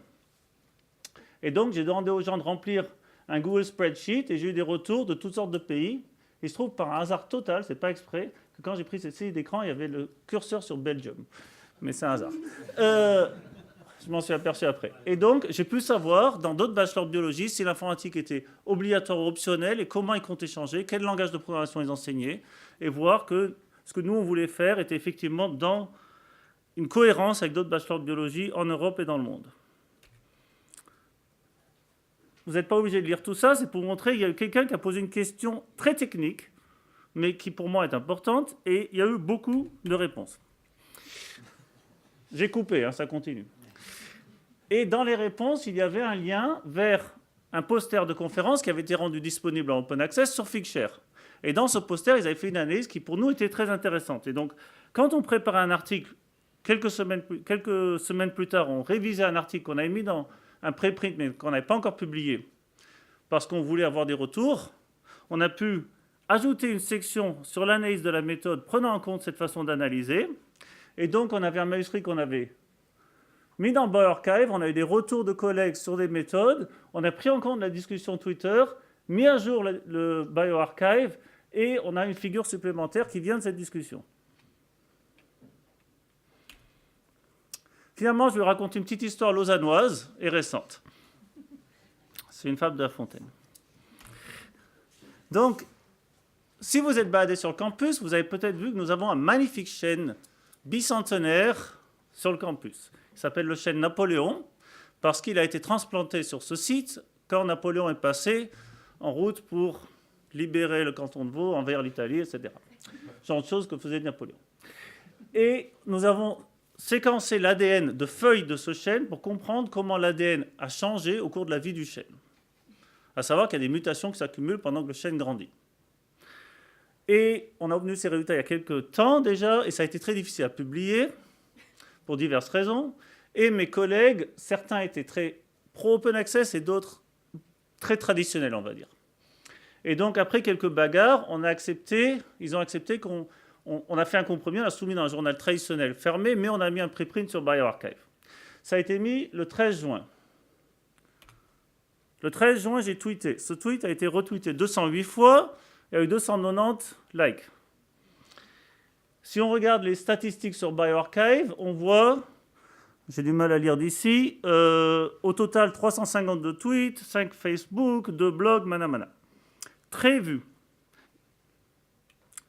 Et donc, j'ai demandé aux gens de remplir un Google Spreadsheet, et j'ai eu des retours de toutes sortes de pays. Il se trouve, par un hasard total, c'est pas exprès, que quand j'ai pris cette série d'écran, il y avait le curseur sur Belgium. Mais c'est un hasard. Je m'en suis aperçu après. Et donc, j'ai pu savoir, dans d'autres bachelors de biologie, si l'informatique était obligatoire ou optionnelle, et comment ils comptaient changer, quel langage de programmation ils enseignaient, et voir que ce que nous, on voulait faire était effectivement dans une cohérence avec d'autres bachelors de biologie en Europe et dans le monde. Vous n'êtes pas obligé de lire tout ça, c'est pour montrer qu'il y a eu quelqu'un qui a posé une question très technique, mais qui pour moi est importante, et il y a eu beaucoup de réponses. J'ai coupé, hein, ça continue. Et dans les réponses, il y avait un lien vers un poster de conférence qui avait été rendu disponible en open access sur Figshare. Et dans ce poster, ils avaient fait une analyse qui pour nous était très intéressante. Et donc, quand on préparait un article, quelques semaines plus tard, on révisait un article qu'on avait mis dans un préprint mais qu'on n'avait pas encore publié parce qu'on voulait avoir des retours, on a pu ajouter une section sur l'analyse de la méthode prenant en compte cette façon d'analyser. Et donc, on avait un manuscrit qu'on avait mis dans bioRxiv, on a eu des retours de collègues sur des méthodes, on a pris en compte la discussion Twitter, mis à jour le bioRxiv, et on a une figure supplémentaire qui vient de cette discussion. Finalement, je vais raconter une petite histoire lausannoise et récente. C'est une fable de La Fontaine. Donc, si vous êtes baladé sur le campus, vous avez peut-être vu que nous avons un magnifique chêne bicentenaire sur le campus. Il s'appelle le chêne Napoléon, parce qu'il a été transplanté sur ce site quand Napoléon est passé en route pour libérer le canton de Vaud envers l'Italie, etc. Genre de choses que faisait Napoléon. Et nous avons séquencé l'ADN de feuilles de ce chêne pour comprendre comment l'ADN a changé au cours de la vie du chêne. À savoir qu'il y a des mutations qui s'accumulent pendant que le chêne grandit. Et on a obtenu ces résultats il y a quelques temps déjà, et ça a été très difficile à publier, pour diverses raisons. Et mes collègues, certains étaient très pro-open access et d'autres très traditionnels, on va dire. Et donc, après quelques bagarres, ils ont accepté qu'on a fait un compromis, on l'a soumis dans un journal traditionnel fermé, mais on a mis un préprint sur bioRxiv. Ça a été mis le 13 juin. Le 13 juin, j'ai tweeté. Ce tweet a été retweeté 208 fois, il y a eu 290 likes. Si on regarde les statistiques sur bioRxiv, on voit, j'ai du mal à lire d'ici, au total 352 tweets, 5 Facebook, 2 blogs, manamana. Très vu.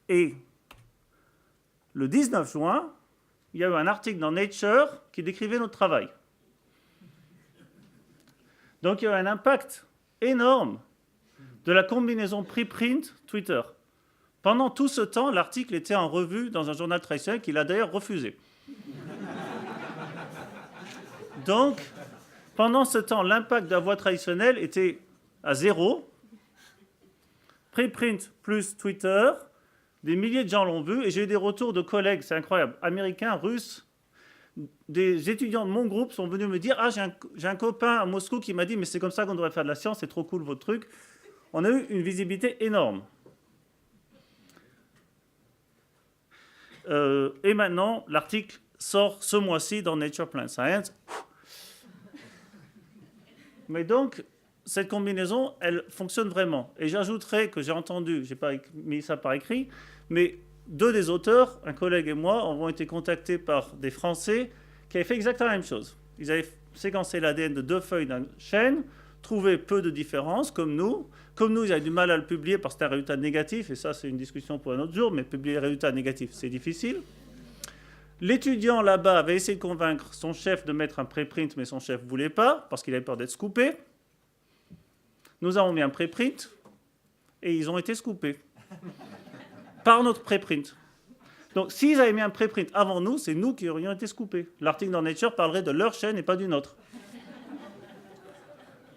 Et le 19 juin, il y a eu un article dans Nature qui décrivait notre travail. Donc il y a eu un impact énorme de la combinaison preprint Twitter. Pendant tout ce temps, l'article était en revue dans un journal traditionnel qu'il a d'ailleurs refusé. Donc, pendant ce temps, l'impact de la voix traditionnelle était à 0. Preprint plus Twitter, des milliers de gens l'ont vu, et j'ai eu des retours de collègues, c'est incroyable, américains, russes. Des étudiants de mon groupe sont venus me dire « Ah, j'ai un copain à Moscou qui m'a dit « Mais c'est comme ça qu'on devrait faire de la science, c'est trop cool votre truc. » On a eu une visibilité énorme. Et maintenant, l'article sort ce mois-ci dans Nature Plant Science. Mais donc, cette combinaison, elle fonctionne vraiment. Et j'ajouterai que j'ai entendu, je n'ai pas mis ça par écrit, mais 2 des auteurs, un collègue et moi, avons été contactés par des Français qui avaient fait exactement la même chose. Ils avaient séquencé l'ADN de 2 feuilles d'un chêne, trouvé peu de différences, comme nous. Comme nous, ils avaient du mal à le publier parce que c'était un résultat négatif, et ça, c'est une discussion pour un autre jour, mais publier les résultats négatifs, c'est difficile. L'étudiant là-bas avait essayé de convaincre son chef de mettre un préprint, mais son chef ne voulait pas, parce qu'il avait peur d'être scoopé. Nous avons mis un préprint, et ils ont été scoopés. Par notre préprint. Donc, s'ils avaient mis un préprint avant nous, c'est nous qui aurions été scoopés. L'article dans Nature parlerait de leur chaîne et pas d'une autre.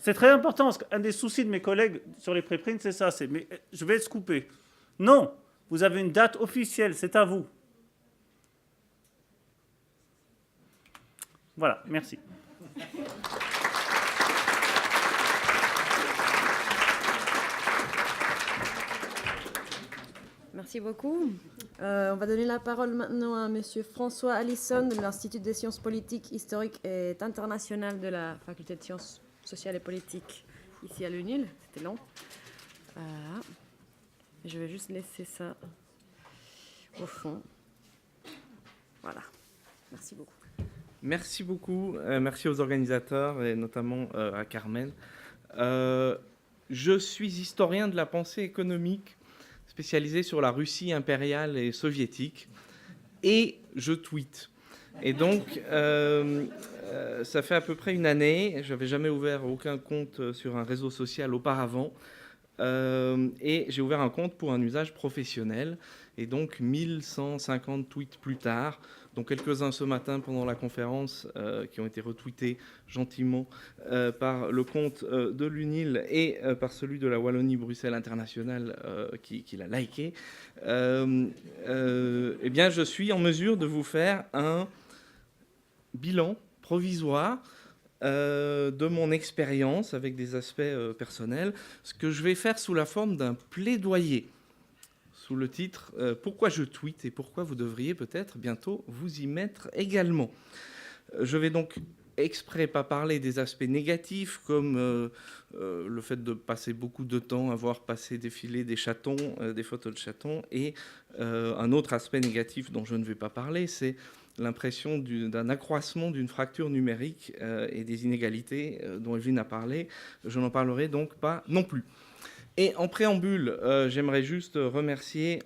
C'est très important, parce qu'un des soucis de mes collègues sur les préprints, c'est ça, c'est « mais je vais être scoopé ». Non, vous avez une date officielle, c'est à vous. Voilà, merci. Merci beaucoup. On va donner la parole maintenant à Monsieur François Allison de l'Institut des sciences politiques, historiques et internationales de la Faculté de sciences sociales et politiques ici à l'UNIL. C'était long. Voilà. Je vais juste laisser ça au fond. Voilà. Merci beaucoup. Merci beaucoup. Merci aux organisateurs et notamment à Carmen. Je suis historien de la pensée économique spécialisé sur la Russie impériale et soviétique, et je tweete. Et donc, ça fait à peu près une année, je n'avais jamais ouvert aucun compte sur un réseau social auparavant, et j'ai ouvert un compte pour un usage professionnel, et donc 1150 tweets plus tard, dont quelques-uns ce matin pendant la conférence, qui ont été retweetés gentiment par le compte de l'UNIL et par celui de la Wallonie-Bruxelles Internationale qui l'a liké, eh bien, je suis en mesure de vous faire un bilan provisoire de mon expérience avec des aspects personnels, ce que je vais faire sous la forme d'un plaidoyer, sous le titre « Pourquoi je tweete et pourquoi vous devriez peut-être bientôt vous y mettre également ». Je vais donc exprès pas parler des aspects négatifs comme le fait de passer beaucoup de temps à voir passer défiler des chatons, des photos de chatons, et un autre aspect négatif dont je ne vais pas parler, c'est l'impression d'un accroissement d'une fracture numérique et des inégalités dont Evelyne a parlé. Je n'en parlerai donc pas non plus. Et en préambule, j'aimerais juste remercier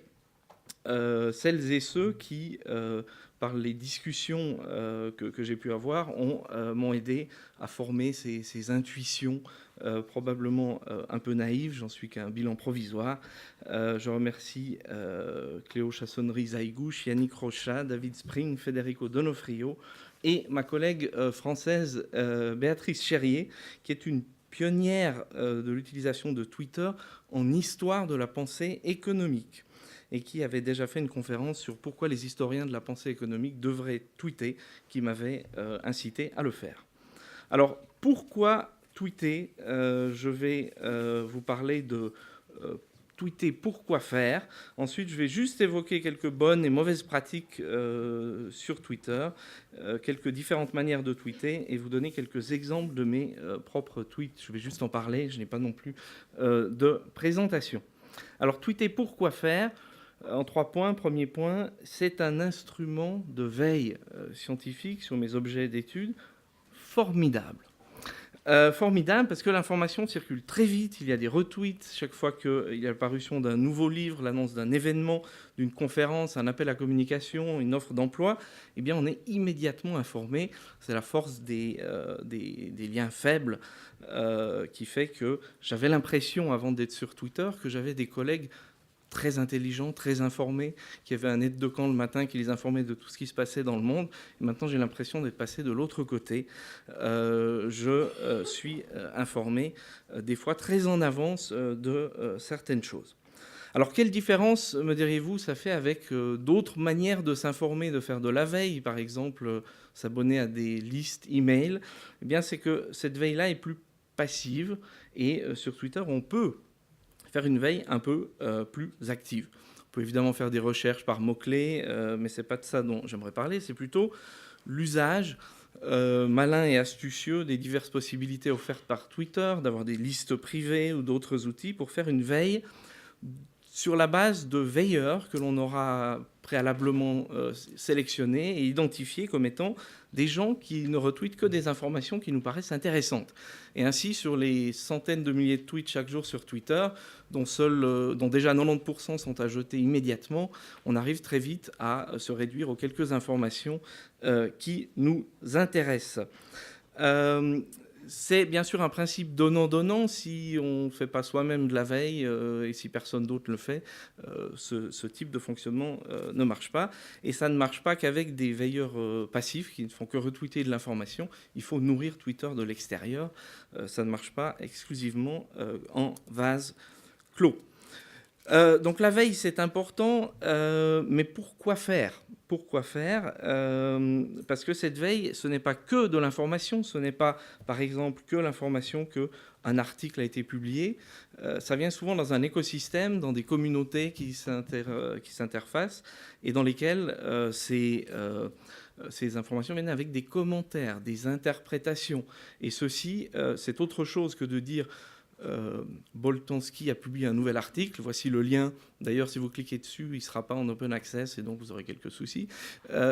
celles et ceux qui, par les discussions que j'ai pu avoir, m'ont aidé à former ces intuitions probablement un peu naïves. J'en suis qu'un bilan provisoire. Je remercie Cléo Chassonnerie-Zaïgouche, Yannick Rochat, David Spring, Federico Donofrio et ma collègue française Béatrice Cherrier, qui est une pionnière de l'utilisation de Twitter en histoire de la pensée économique et qui avait déjà fait une conférence sur pourquoi les historiens de la pensée économique devraient tweeter, qui m'avait incité à le faire. Alors, pourquoi tweeter ? Je vais vous parler de tweeter pourquoi faire. Ensuite, je vais juste évoquer quelques bonnes et mauvaises pratiques sur Twitter, quelques différentes manières de tweeter et vous donner quelques exemples de mes propres tweets. Je vais juste en parler, je n'ai pas non plus de présentation. Alors, tweeter pourquoi faire ? En 3 points. Premier point, c'est un instrument de veille scientifique sur mes objets d'étude formidable. Formidable parce que l'information circule très vite, il y a des retweets chaque fois qu'il y a la parution d'un nouveau livre, l'annonce d'un événement, d'une conférence, un appel à communication, une offre d'emploi, eh bien on est immédiatement informé. C'est la force des liens faibles qui fait que j'avais l'impression avant d'être sur Twitter que j'avais des collègues très intelligents, très informés, qui avaient un aide de camp le matin qui les informait de tout ce qui se passait dans le monde. Et maintenant, j'ai l'impression d'être passé de l'autre côté. Je suis informé, des fois très en avance, de certaines choses. Alors, quelle différence, me diriez-vous, ça fait avec d'autres manières de s'informer, de faire de la veille, par exemple, s'abonner à des listes e-mail ? Eh bien, c'est que cette veille-là est plus passive. Et sur Twitter, on peut faire une veille un peu plus active. On peut évidemment faire des recherches par mots-clés, mais ce n'est pas de ça dont j'aimerais parler, c'est plutôt l'usage malin et astucieux des diverses possibilités offertes par Twitter, d'avoir des listes privées ou d'autres outils pour faire une veille sur la base de veilleurs que l'on aura préalablement sélectionnés et identifiés comme étant des gens qui ne retweetent que des informations qui nous paraissent intéressantes. Et ainsi, sur les centaines de milliers de tweets chaque jour sur Twitter, dont déjà 90% sont à jeter immédiatement, on arrive très vite à se réduire aux quelques informations qui nous intéressent. C'est bien sûr un principe donnant-donnant. Si on ne fait pas soi-même de la veille et si personne d'autre le fait, ce type de fonctionnement ne marche pas. Et ça ne marche pas qu'avec des veilleurs passifs qui ne font que retweeter de l'information. Il faut nourrir Twitter de l'extérieur. Ça ne marche pas exclusivement en vase clos. Donc la veille, c'est important, mais pourquoi faire ? Pourquoi faire ? Parce que cette veille, ce n'est pas que de l'information, ce n'est pas, par exemple, que l'information qu'un article a été publié. Ça vient souvent dans un écosystème, dans des communautés qui s'interfacent et dans lesquelles ces informations viennent avec des commentaires, des interprétations. Et ceci, c'est autre chose que de dire... Boltanski a publié un nouvel article, voici le lien, d'ailleurs si vous cliquez dessus il ne sera pas en open access et donc vous aurez quelques soucis.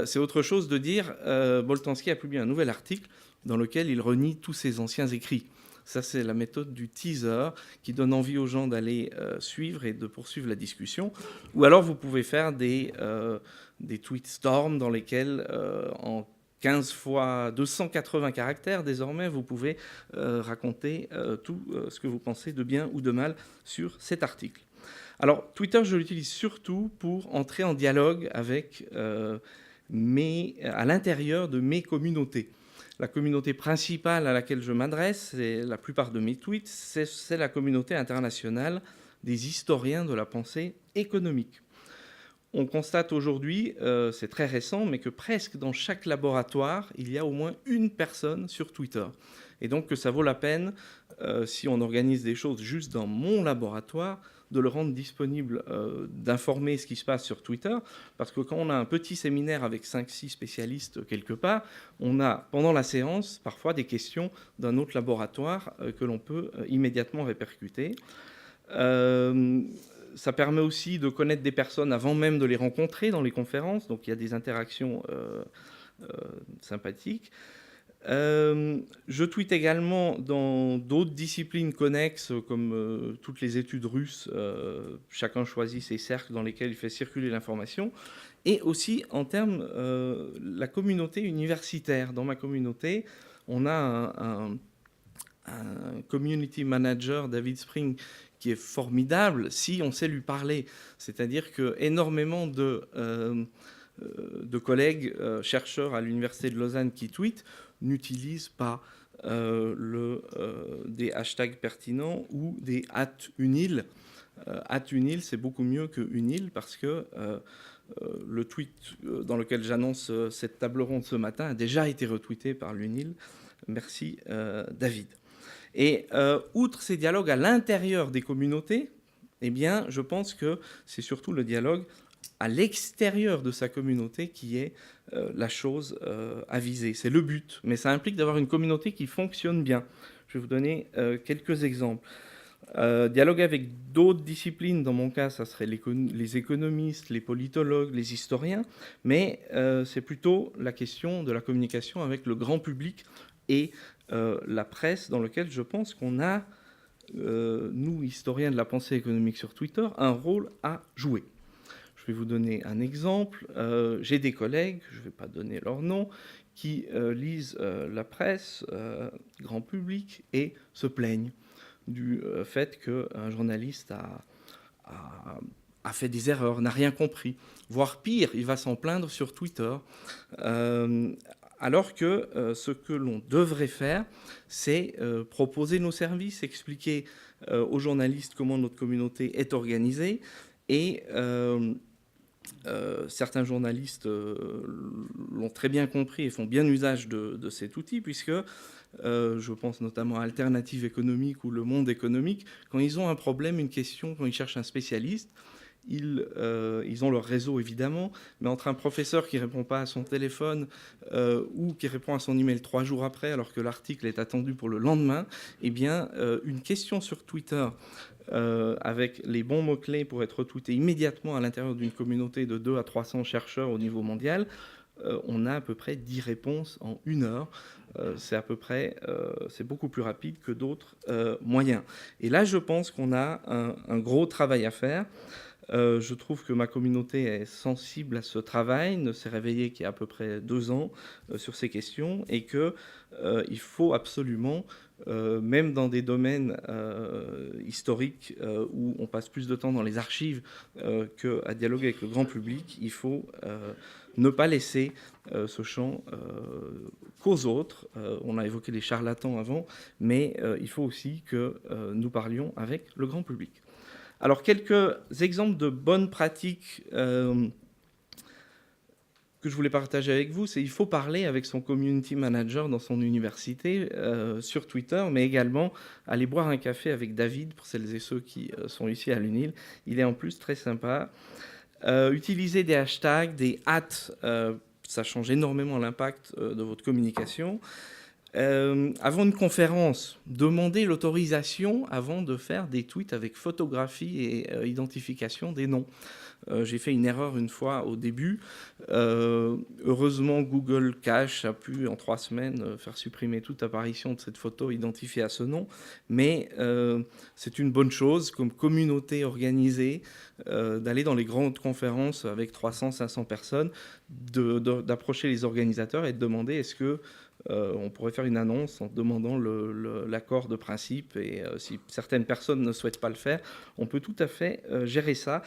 C'est autre chose de dire Boltanski a publié un nouvel article dans lequel il renie tous ses anciens écrits. Ça c'est la méthode du teaser qui donne envie aux gens d'aller suivre et de poursuivre la discussion. Ou alors vous pouvez faire des tweet storms dans lesquels en 15 fois 280 caractères, désormais, vous pouvez raconter tout ce que vous pensez de bien ou de mal sur cet article. Alors, Twitter, je l'utilise surtout pour entrer en dialogue avec à l'intérieur de mes communautés. La communauté principale à laquelle je m'adresse, et la plupart de mes tweets, c'est la communauté internationale des historiens de la pensée économique. On constate aujourd'hui, c'est très récent, mais que presque dans chaque laboratoire, il y a au moins une personne sur Twitter. Et donc que ça vaut la peine, si on organise des choses juste dans mon laboratoire, de le rendre disponible, d'informer ce qui se passe sur Twitter, parce que quand on a un petit séminaire avec 5-6 spécialistes quelque part, on a, pendant la séance, parfois des questions d'un autre laboratoire que l'on peut immédiatement répercuter. Ça permet aussi de connaître des personnes avant même de les rencontrer dans les conférences, donc il y a des interactions sympathiques. Je tweete également dans d'autres disciplines connexes, comme toutes les études russes. Chacun choisit ses cercles dans lesquels il fait circuler l'information. Et aussi en termes de la communauté universitaire. Dans ma communauté, on a un community manager, David Spring, qui est formidable si on sait lui parler. C'est-à-dire qu'énormément de collègues chercheurs à l'Université de Lausanne qui tweetent n'utilisent pas des hashtags pertinents ou des @unil. @unil, c'est beaucoup mieux que unil parce que le tweet dans lequel j'annonce cette table ronde ce matin a déjà été retweeté par l'unil. Merci David. Et outre ces dialogues à l'intérieur des communautés, eh bien, je pense que c'est surtout le dialogue à l'extérieur de sa communauté qui est la chose à viser. C'est le but, mais ça implique d'avoir une communauté qui fonctionne bien. Je vais vous donner quelques exemples. Dialogue avec d'autres disciplines, dans mon cas, ça serait les économistes, les politologues, les historiens, mais c'est plutôt la question de la communication avec le grand public et la presse, dans lequel je pense qu'on a, nous, historiens de la pensée économique sur Twitter, un rôle à jouer. Je vais vous donner un exemple. J'ai des collègues, je ne vais pas donner leur nom, qui lisent la presse, grand public, et se plaignent du fait qu'un journaliste a fait des erreurs, n'a rien compris. Voire pire, il va s'en plaindre sur Twitter. Alors que ce que l'on devrait faire, c'est proposer nos services, expliquer aux journalistes comment notre communauté est organisée. Et certains journalistes l'ont très bien compris et font bien usage de cet outil, puisque je pense notamment à Alternative économique ou Le Monde économique, quand ils ont un problème, une question, quand ils cherchent un spécialiste, ils ont leur réseau évidemment, mais entre un professeur qui ne répond pas à son téléphone ou qui répond à son email 3 jours après alors que l'article est attendu pour le lendemain, eh bien, une question sur Twitter avec les bons mots-clés pour être retweeté immédiatement à l'intérieur d'une communauté de 200 à 300 chercheurs au niveau mondial, on a à peu près 10 réponses en 1 heure. C'est beaucoup plus rapide que d'autres moyens. Et là, je pense qu'on a un gros travail à faire. Je trouve que ma communauté est sensible à ce travail, ne s'est réveillée qu'il y a à peu près 2 ans sur ces questions, et qu'il faut absolument, même dans des domaines historiques où on passe plus de temps dans les archives qu'à dialoguer avec le grand public, il faut ne pas laisser ce champ qu'aux autres. On a évoqué les charlatans avant, mais il faut aussi que nous parlions avec le grand public. Alors, quelques exemples de bonnes pratiques que je voulais partager avec vous, c'est qu'il faut parler avec son community manager dans son université sur Twitter, mais également aller boire un café avec David, pour celles et ceux qui sont ici à l'UNIL. Il est en plus très sympa. Utiliser des hashtags, des hats, ça change énormément l'impact de votre communication. Avant une conférence, demandez l'autorisation avant de faire des tweets avec photographie et identification des noms. J'ai fait une erreur une fois au début. Heureusement, Google Cache a pu, en 3 semaines, faire supprimer toute apparition de cette photo identifiée à ce nom. Mais c'est une bonne chose, comme communauté organisée, d'aller dans les grandes conférences avec 300, 500 personnes, d'approcher les organisateurs et de demander est-ce que on pourrait faire une annonce en demandant l'accord de principe, et si certaines personnes ne souhaitent pas le faire, on peut tout à fait gérer ça,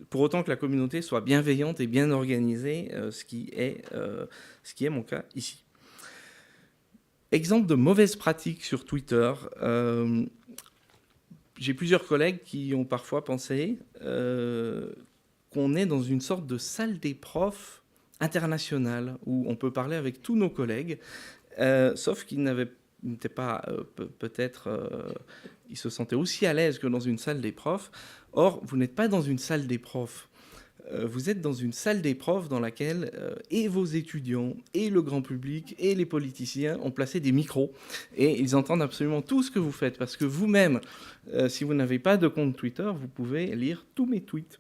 pour autant que la communauté soit bienveillante et bien organisée, ce qui est mon cas ici. Exemple de mauvaise pratique sur Twitter. J'ai plusieurs collègues qui ont parfois pensé qu'on est dans une sorte de salle des profs internationale où on peut parler avec tous nos collègues. Sauf qu'ils n'étaient pas, ils se sentaient aussi à l'aise que dans une salle des profs. Or, vous n'êtes pas dans une salle des profs. Vous êtes dans une salle des profs dans laquelle et vos étudiants, et le grand public, et les politiciens ont placé des micros. Et ils entendent absolument tout ce que vous faites. Parce que vous-même, si vous n'avez pas de compte Twitter, vous pouvez lire tous mes tweets.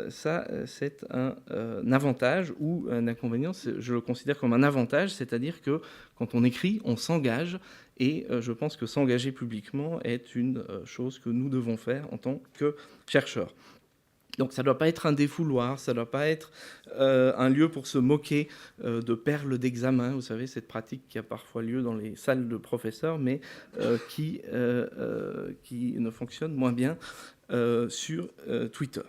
Ça, c'est un avantage ou un inconvénient. Je le considère comme un avantage, c'est-à-dire que quand on écrit, on s'engage, et je pense que s'engager publiquement est une chose que nous devons faire en tant que chercheurs. Donc ça ne doit pas être un défouloir, ça ne doit pas être un lieu pour se moquer de perles d'examen, vous savez, cette pratique qui a parfois lieu dans les salles de professeurs, mais qui ne fonctionne moins bien sur Twitter.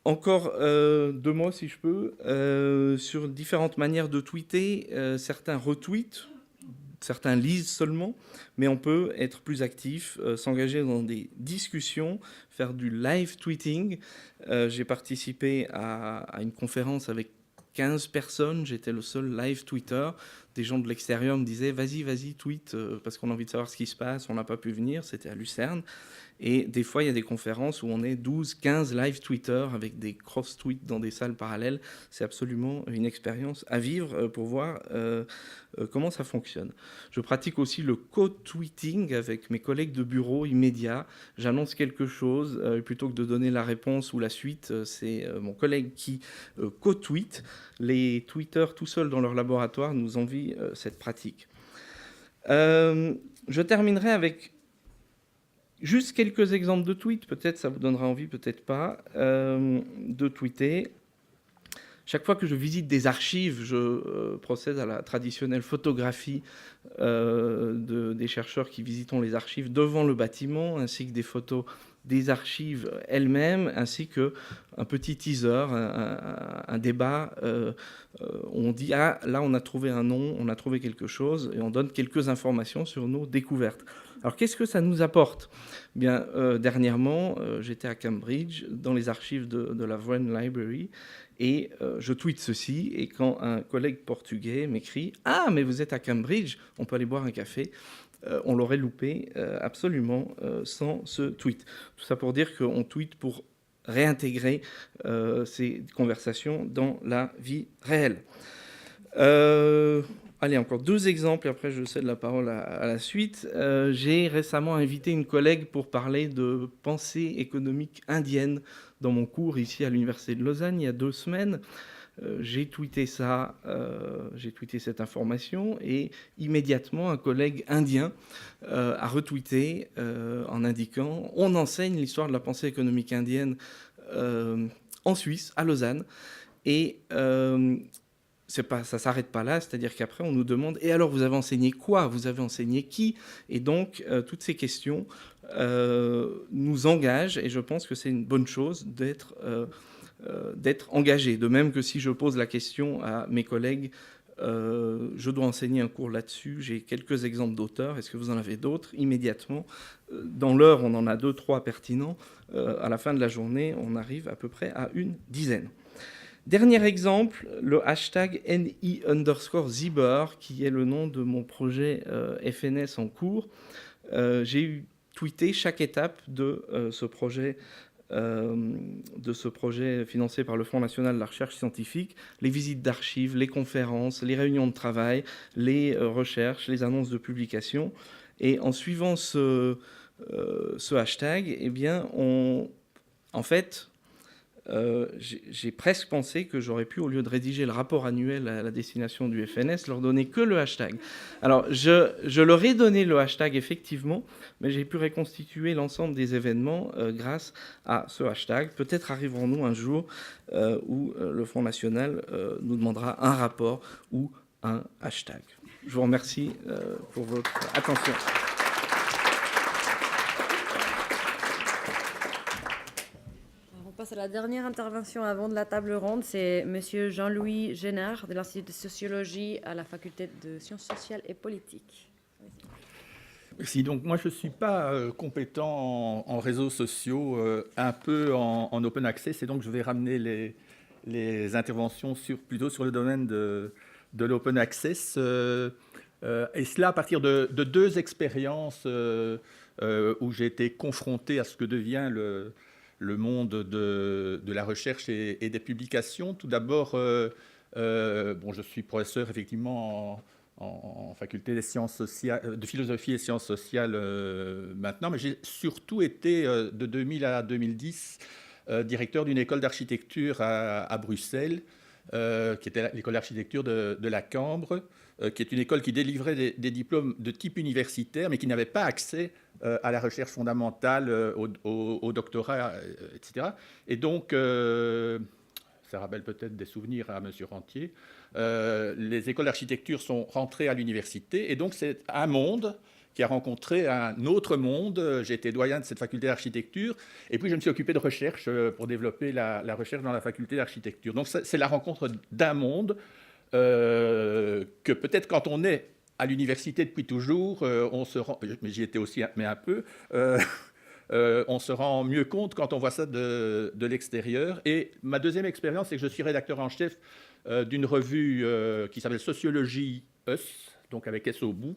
Encore 2 mots, si je peux, sur différentes manières de tweeter. Certains retweetent, certains lisent seulement, mais on peut être plus actif, s'engager dans des discussions, faire du live tweeting. J'ai participé à une conférence avec 15 personnes, j'étais le seul live tweeter. Des gens de l'extérieur me disaient « Vas-y, tweet, parce qu'on a envie de savoir ce qui se passe, on n'a pas pu venir », c'était à Lucerne. Et des fois, il y a des conférences où on est 12, 15 live tweeters avec des cross-tweets dans des salles parallèles. C'est absolument une expérience à vivre pour voir comment ça fonctionne. Je pratique aussi le co-tweeting avec mes collègues de bureau immédiat. J'annonce quelque chose, plutôt que de donner la réponse ou la suite, c'est mon collègue qui co-tweet. Les tweeters tout seuls dans leur laboratoire nous envient cette pratique. Je terminerai avec juste quelques exemples de tweets, peut-être ça vous donnera envie, peut-être pas, de tweeter. Chaque fois que je visite des archives, je procède à la traditionnelle photographie des chercheurs qui visiteront les archives devant le bâtiment, ainsi que des photos des archives elles-mêmes, ainsi qu'un petit teaser, un débat où on dit « Ah, là, on a trouvé un nom, on a trouvé quelque chose », et on donne quelques informations sur nos découvertes. Alors, qu'est-ce que ça nous apporte ? Bien, dernièrement, j'étais à Cambridge, dans les archives de la Wren Library, et je tweete ceci, et quand un collègue portugais m'écrit « Ah, mais vous êtes à Cambridge, on peut aller boire un café », on l'aurait loupé absolument sans ce tweet. Tout ça pour dire qu'on tweete pour réintégrer ces conversations dans la vie réelle. Allez, encore 2 exemples, et après je cède la parole à la suite. J'ai récemment invité une collègue pour parler de pensée économique indienne dans mon cours ici à l'Université de Lausanne il y a 2 semaines. J'ai tweeté cette information, et immédiatement un collègue indien a retweeté en indiquant « On enseigne l'histoire de la pensée économique indienne en Suisse, à Lausanne ». Et ça ne s'arrête pas là, c'est-à-dire qu'après on nous demande « Et alors vous avez enseigné quoi? Vous avez enseigné qui ?» Et donc toutes ces questions nous engagent, et je pense que c'est une bonne chose d'être engagé. De même que si je pose la question à mes collègues, je dois enseigner un cours là-dessus, j'ai quelques exemples d'auteurs, est-ce que vous en avez d'autres? Immédiatement, dans l'heure, on en a 2, 3 pertinents. À la fin de la journée, on arrive à peu près à une dizaine. Dernier exemple, le hashtag NI_Zibber, qui est le nom de mon projet FNS en cours. J'ai tweeté chaque étape de ce projet financé par le Fonds national de la recherche scientifique, les visites d'archives, les conférences, les réunions de travail, les recherches, les annonces de publication. Et en suivant ce hashtag, eh bien, j'ai presque pensé que j'aurais pu, au lieu de rédiger le rapport annuel à la destination du FNS, leur donner que le hashtag. Alors, je leur ai donné le hashtag, effectivement, mais j'ai pu reconstituer l'ensemble des événements grâce à ce hashtag. Peut-être arriverons-nous un jour où le Front National nous demandera un rapport ou un hashtag. Je vous remercie pour votre attention. On passe à la dernière intervention avant de la table ronde. C'est Monsieur Jean-Louis Génard de l'Institut de sociologie à la faculté de sciences sociales et politiques. Merci. Donc moi je ne suis pas compétent en réseaux sociaux, un peu en open access, et donc je vais ramener les interventions plutôt sur le domaine de l'open access, et cela à partir de 2 expériences où j'ai été confronté à ce que devient le monde de la recherche et des publications. Tout d'abord, je suis professeur effectivement en faculté des sciences sociales, de philosophie et sciences sociales maintenant, mais j'ai surtout été de 2000 à 2010 directeur d'une école d'architecture à Bruxelles, qui était l'école d'architecture de la Cambre, qui est une école qui délivrait des diplômes de type universitaire, mais qui n'avait pas accès à la recherche fondamentale, au doctorat, etc. Et donc, ça rappelle peut-être des souvenirs à M. Rentier, les écoles d'architecture sont rentrées à l'université, et donc c'est un monde qui a rencontré un autre monde. J'ai été doyen de cette faculté d'architecture, et puis je me suis occupé de recherche pour développer la recherche dans la faculté d'architecture. Donc c'est la rencontre d'un monde que peut-être quand on est à l'université depuis toujours, on se rend, mais j'y étais aussi, mais un peu, on se rend mieux compte quand on voit ça de l'extérieur. Et ma deuxième expérience, c'est que je suis rédacteur en chef d'une revue qui s'appelle Sociologie US, donc avec S au bout,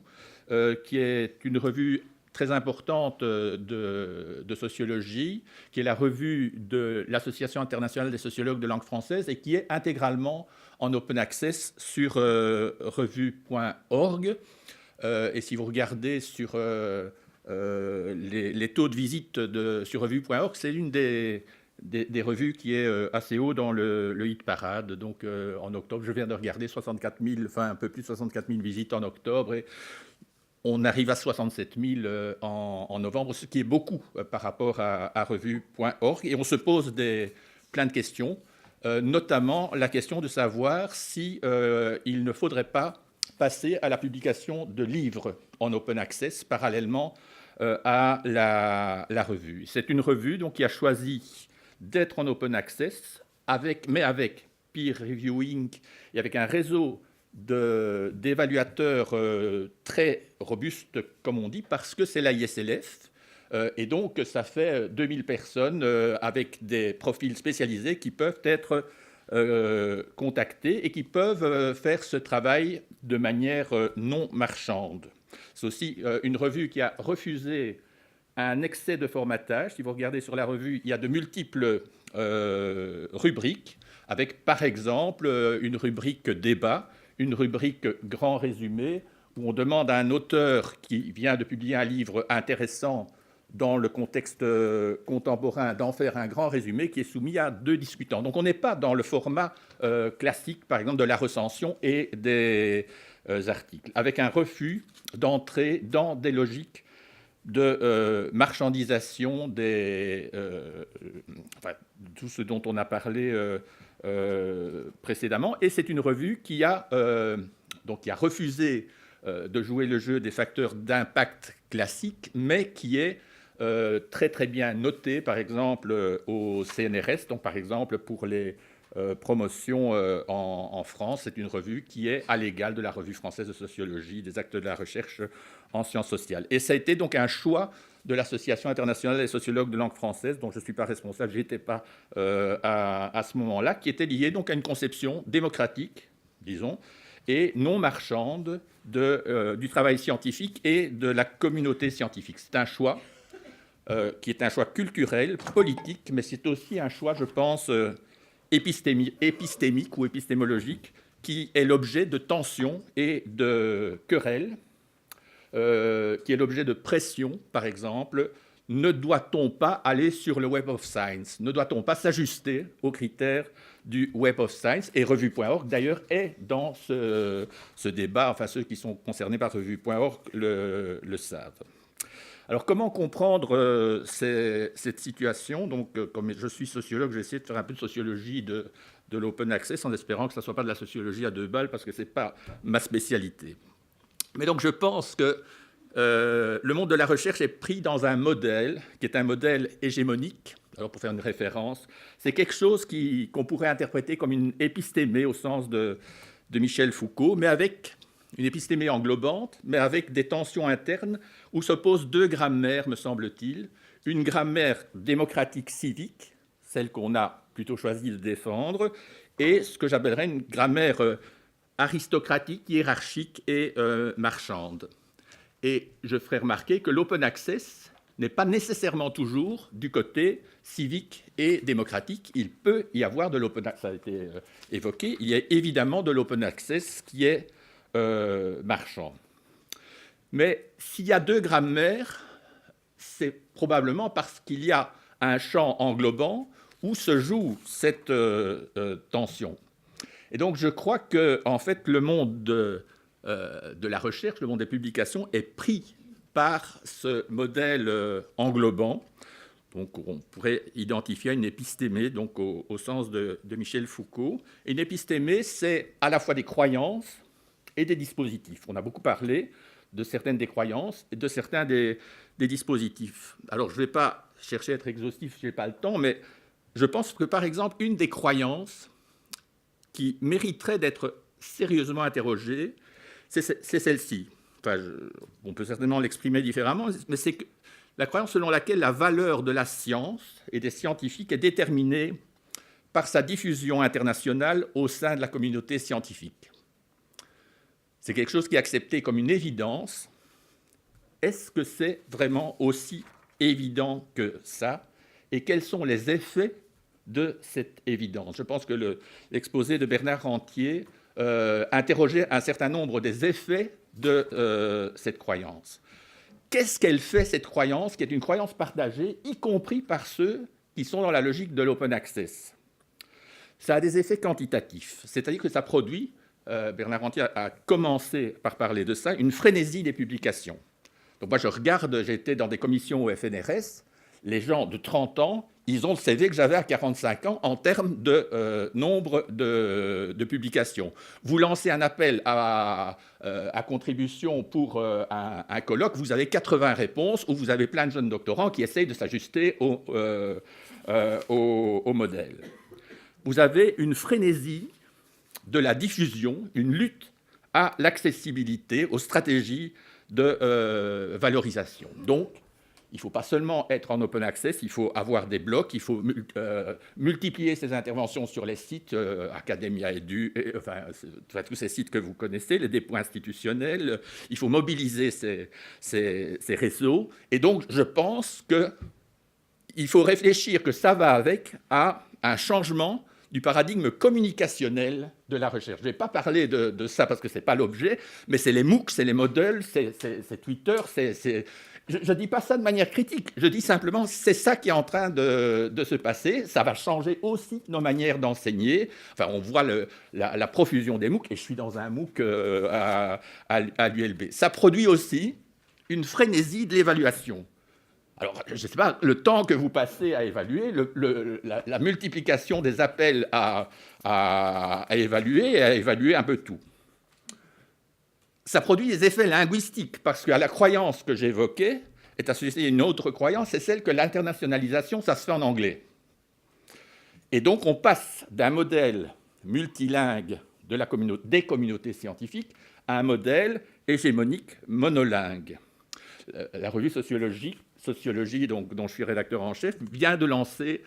qui est une revue très importante de sociologie, qui est la revue de l'Association internationale des sociologues de langue française, et qui est intégralement en open access sur revue.org. Et si vous regardez sur les taux de visite sur revue.org, c'est une des revues qui est assez haut dans le hit parade. Donc en octobre, je viens de regarder 64 000, enfin un peu plus de 64 000 visites en octobre, et on arrive à 67 000 en novembre, ce qui est beaucoup par rapport à revue.org. Et on se pose plein de questions, notamment la question de savoir si il ne faudrait pas passer à la publication de livres en open access parallèlement à la revue. C'est une revue donc, qui a choisi d'être en open access, mais avec peer reviewing et avec un réseau d'évaluateurs très robustes, comme on dit, parce que c'est la ISLF. Et donc, ça fait 2000 personnes avec des profils spécialisés qui peuvent être contactés et qui peuvent faire ce travail de manière non marchande. C'est aussi une revue qui a refusé un excès de formatage. Si vous regardez sur la revue, il y a de multiples rubriques, avec par exemple une rubrique débat, une rubrique grand résumé, où on demande à un auteur qui vient de publier un livre intéressant dans le contexte contemporain d'en faire un grand résumé qui est soumis à 2 discutants. Donc on n'est pas dans le format classique, par exemple, de la recension et des articles, avec un refus d'entrer dans des logiques de marchandisation tout ce dont on a parlé précédemment. Et c'est une revue qui a refusé de jouer le jeu des facteurs d'impact classiques, mais qui est très très bien notée, par exemple, au CNRS. Donc, par exemple, pour les promotions en France, c'est une revue qui est à l'égal de la Revue française de sociologie, des actes de la recherche en sciences sociales. Et ça a été donc un choix de l'Association internationale des sociologues de langue française, dont je ne suis pas responsable, je n'étais pas à ce moment-là, qui était lié donc à une conception démocratique, disons, et non marchande du travail scientifique et de la communauté scientifique. C'est un choix qui est un choix culturel, politique, mais c'est aussi un choix, je pense, épistémique ou épistémologique, qui est l'objet de tensions et de querelles, qui est l'objet de pression, par exemple. Ne doit-on pas aller sur le Web of Science? Ne doit-on pas s'ajuster aux critères du Web of Science? Et Revue.org, d'ailleurs, est dans ce débat. Enfin, ceux qui sont concernés par Revue.org le savent. Alors, comment comprendre cette situation? Donc, comme je suis sociologue, j'ai essayé de faire un peu de sociologie de l'open access en espérant que ça ne soit pas de la sociologie à 2 balles, parce que ce n'est pas ma spécialité. Mais donc, je pense que le monde de la recherche est pris dans un modèle qui est un modèle hégémonique. Alors, pour faire une référence, c'est quelque chose qu'on pourrait interpréter comme une épistémée au sens de Michel Foucault, mais avec une épistémée englobante, mais avec des tensions internes où s'opposent 2 grammaires, me semble-t-il. Une grammaire démocratique civique, celle qu'on a plutôt choisi de défendre, et ce que j'appellerais une grammaire aristocratique, hiérarchique et marchande. Et je ferai remarquer que l'open access n'est pas nécessairement toujours du côté civique et démocratique. Il peut y avoir de l'open access, ça a été évoqué, il y a évidemment de l'open access qui est marchand. Mais s'il y a 2 grammaires, c'est probablement parce qu'il y a un champ englobant où se joue cette tension. Et donc je crois que en fait, le monde de la recherche, le monde des publications est pris par ce modèle englobant. Donc on pourrait identifier une épistémée donc, au sens de Michel Foucault. Et une épistémée, c'est à la fois des croyances et des dispositifs. On a beaucoup parlé de certaines des croyances et de certains des dispositifs. Alors, je ne vais pas chercher à être exhaustif, je n'ai pas le temps, mais je pense que, par exemple, une des croyances qui mériterait d'être sérieusement interrogée, c'est celle-ci. Enfin, on peut certainement l'exprimer différemment, mais c'est que la croyance selon laquelle la valeur de la science et des scientifiques est déterminée par sa diffusion internationale au sein de la communauté scientifique. C'est quelque chose qui est accepté comme une évidence. Est-ce que c'est vraiment aussi évident que ça? Et quels sont les effets de cette évidence? Je pense que l'exposé de Bernard Rentier interrogeait un certain nombre des effets de cette croyance. Qu'est-ce qu'elle fait, cette croyance, qui est une croyance partagée, y compris par ceux qui sont dans la logique de l'open access? Ça a des effets quantitatifs, c'est-à-dire que ça produit, Bernard Rentier a commencé par parler de ça, une frénésie des publications. Donc moi, j'étais dans des commissions au FNRS, les gens de 30 ans, ils ont le CV que j'avais à 45 ans en termes de nombre de publications. Vous lancez un appel à contribution pour un colloque, vous avez 80 réponses, où vous avez plein de jeunes doctorants qui essayent de s'ajuster au modèle. Vous avez une frénésie de la diffusion, une lutte à l'accessibilité, aux stratégies de valorisation. Donc, il ne faut pas seulement être en open access, il faut avoir des blocs, il faut multiplier ces interventions sur les sites, Academia Edu, tous ces sites que vous connaissez, les dépôts institutionnels, il faut mobiliser ces réseaux. Et donc, je pense qu'il il faut réfléchir que ça va avec à un changement du paradigme communicationnel de la recherche. Je ne vais pas parler de ça parce que ce n'est pas l'objet, mais c'est les MOOC, c'est les modèles, c'est Twitter, Je ne dis pas ça de manière critique, je dis simplement c'est ça qui est en train de se passer. Ça va changer aussi nos manières d'enseigner. Enfin, on voit la profusion des MOOC, et je suis dans un MOOC à l'ULB. Ça produit aussi une frénésie de l'évaluation. Alors, je ne sais pas, le temps que vous passez à évaluer, la multiplication des appels à évaluer un peu tout. Ça produit des effets linguistiques, parce qu'à la croyance que j'évoquais est associée une autre croyance, c'est celle que l'internationalisation, ça se fait en anglais. Et donc, on passe d'un modèle multilingue des communautés scientifiques à un modèle hégémonique monolingue. La revue Sociologie dont je suis rédacteur en chef, vient de lancer,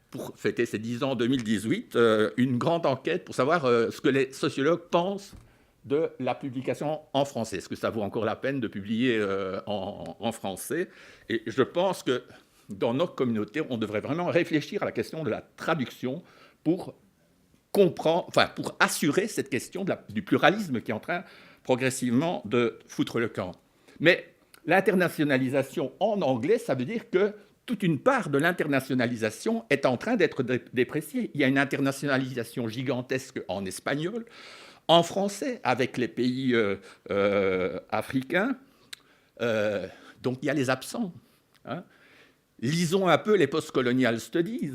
pour fêter ses 10 ans en 2018, une grande enquête pour savoir ce que les sociologues pensent de la publication en français. Est-ce que ça vaut encore la peine de publier en français? Et je pense que dans notre communauté, on devrait vraiment réfléchir à la question de la traduction pour assurer cette question du pluralisme qui est en train progressivement de foutre le camp. Mais l'internationalisation en anglais, ça veut dire que toute une part de l'internationalisation est en train d'être dépréciée. Il y a une internationalisation gigantesque en espagnol, en français, avec les pays africains. Donc il y a les absents. Hein. Lisons un peu les post-colonial studies,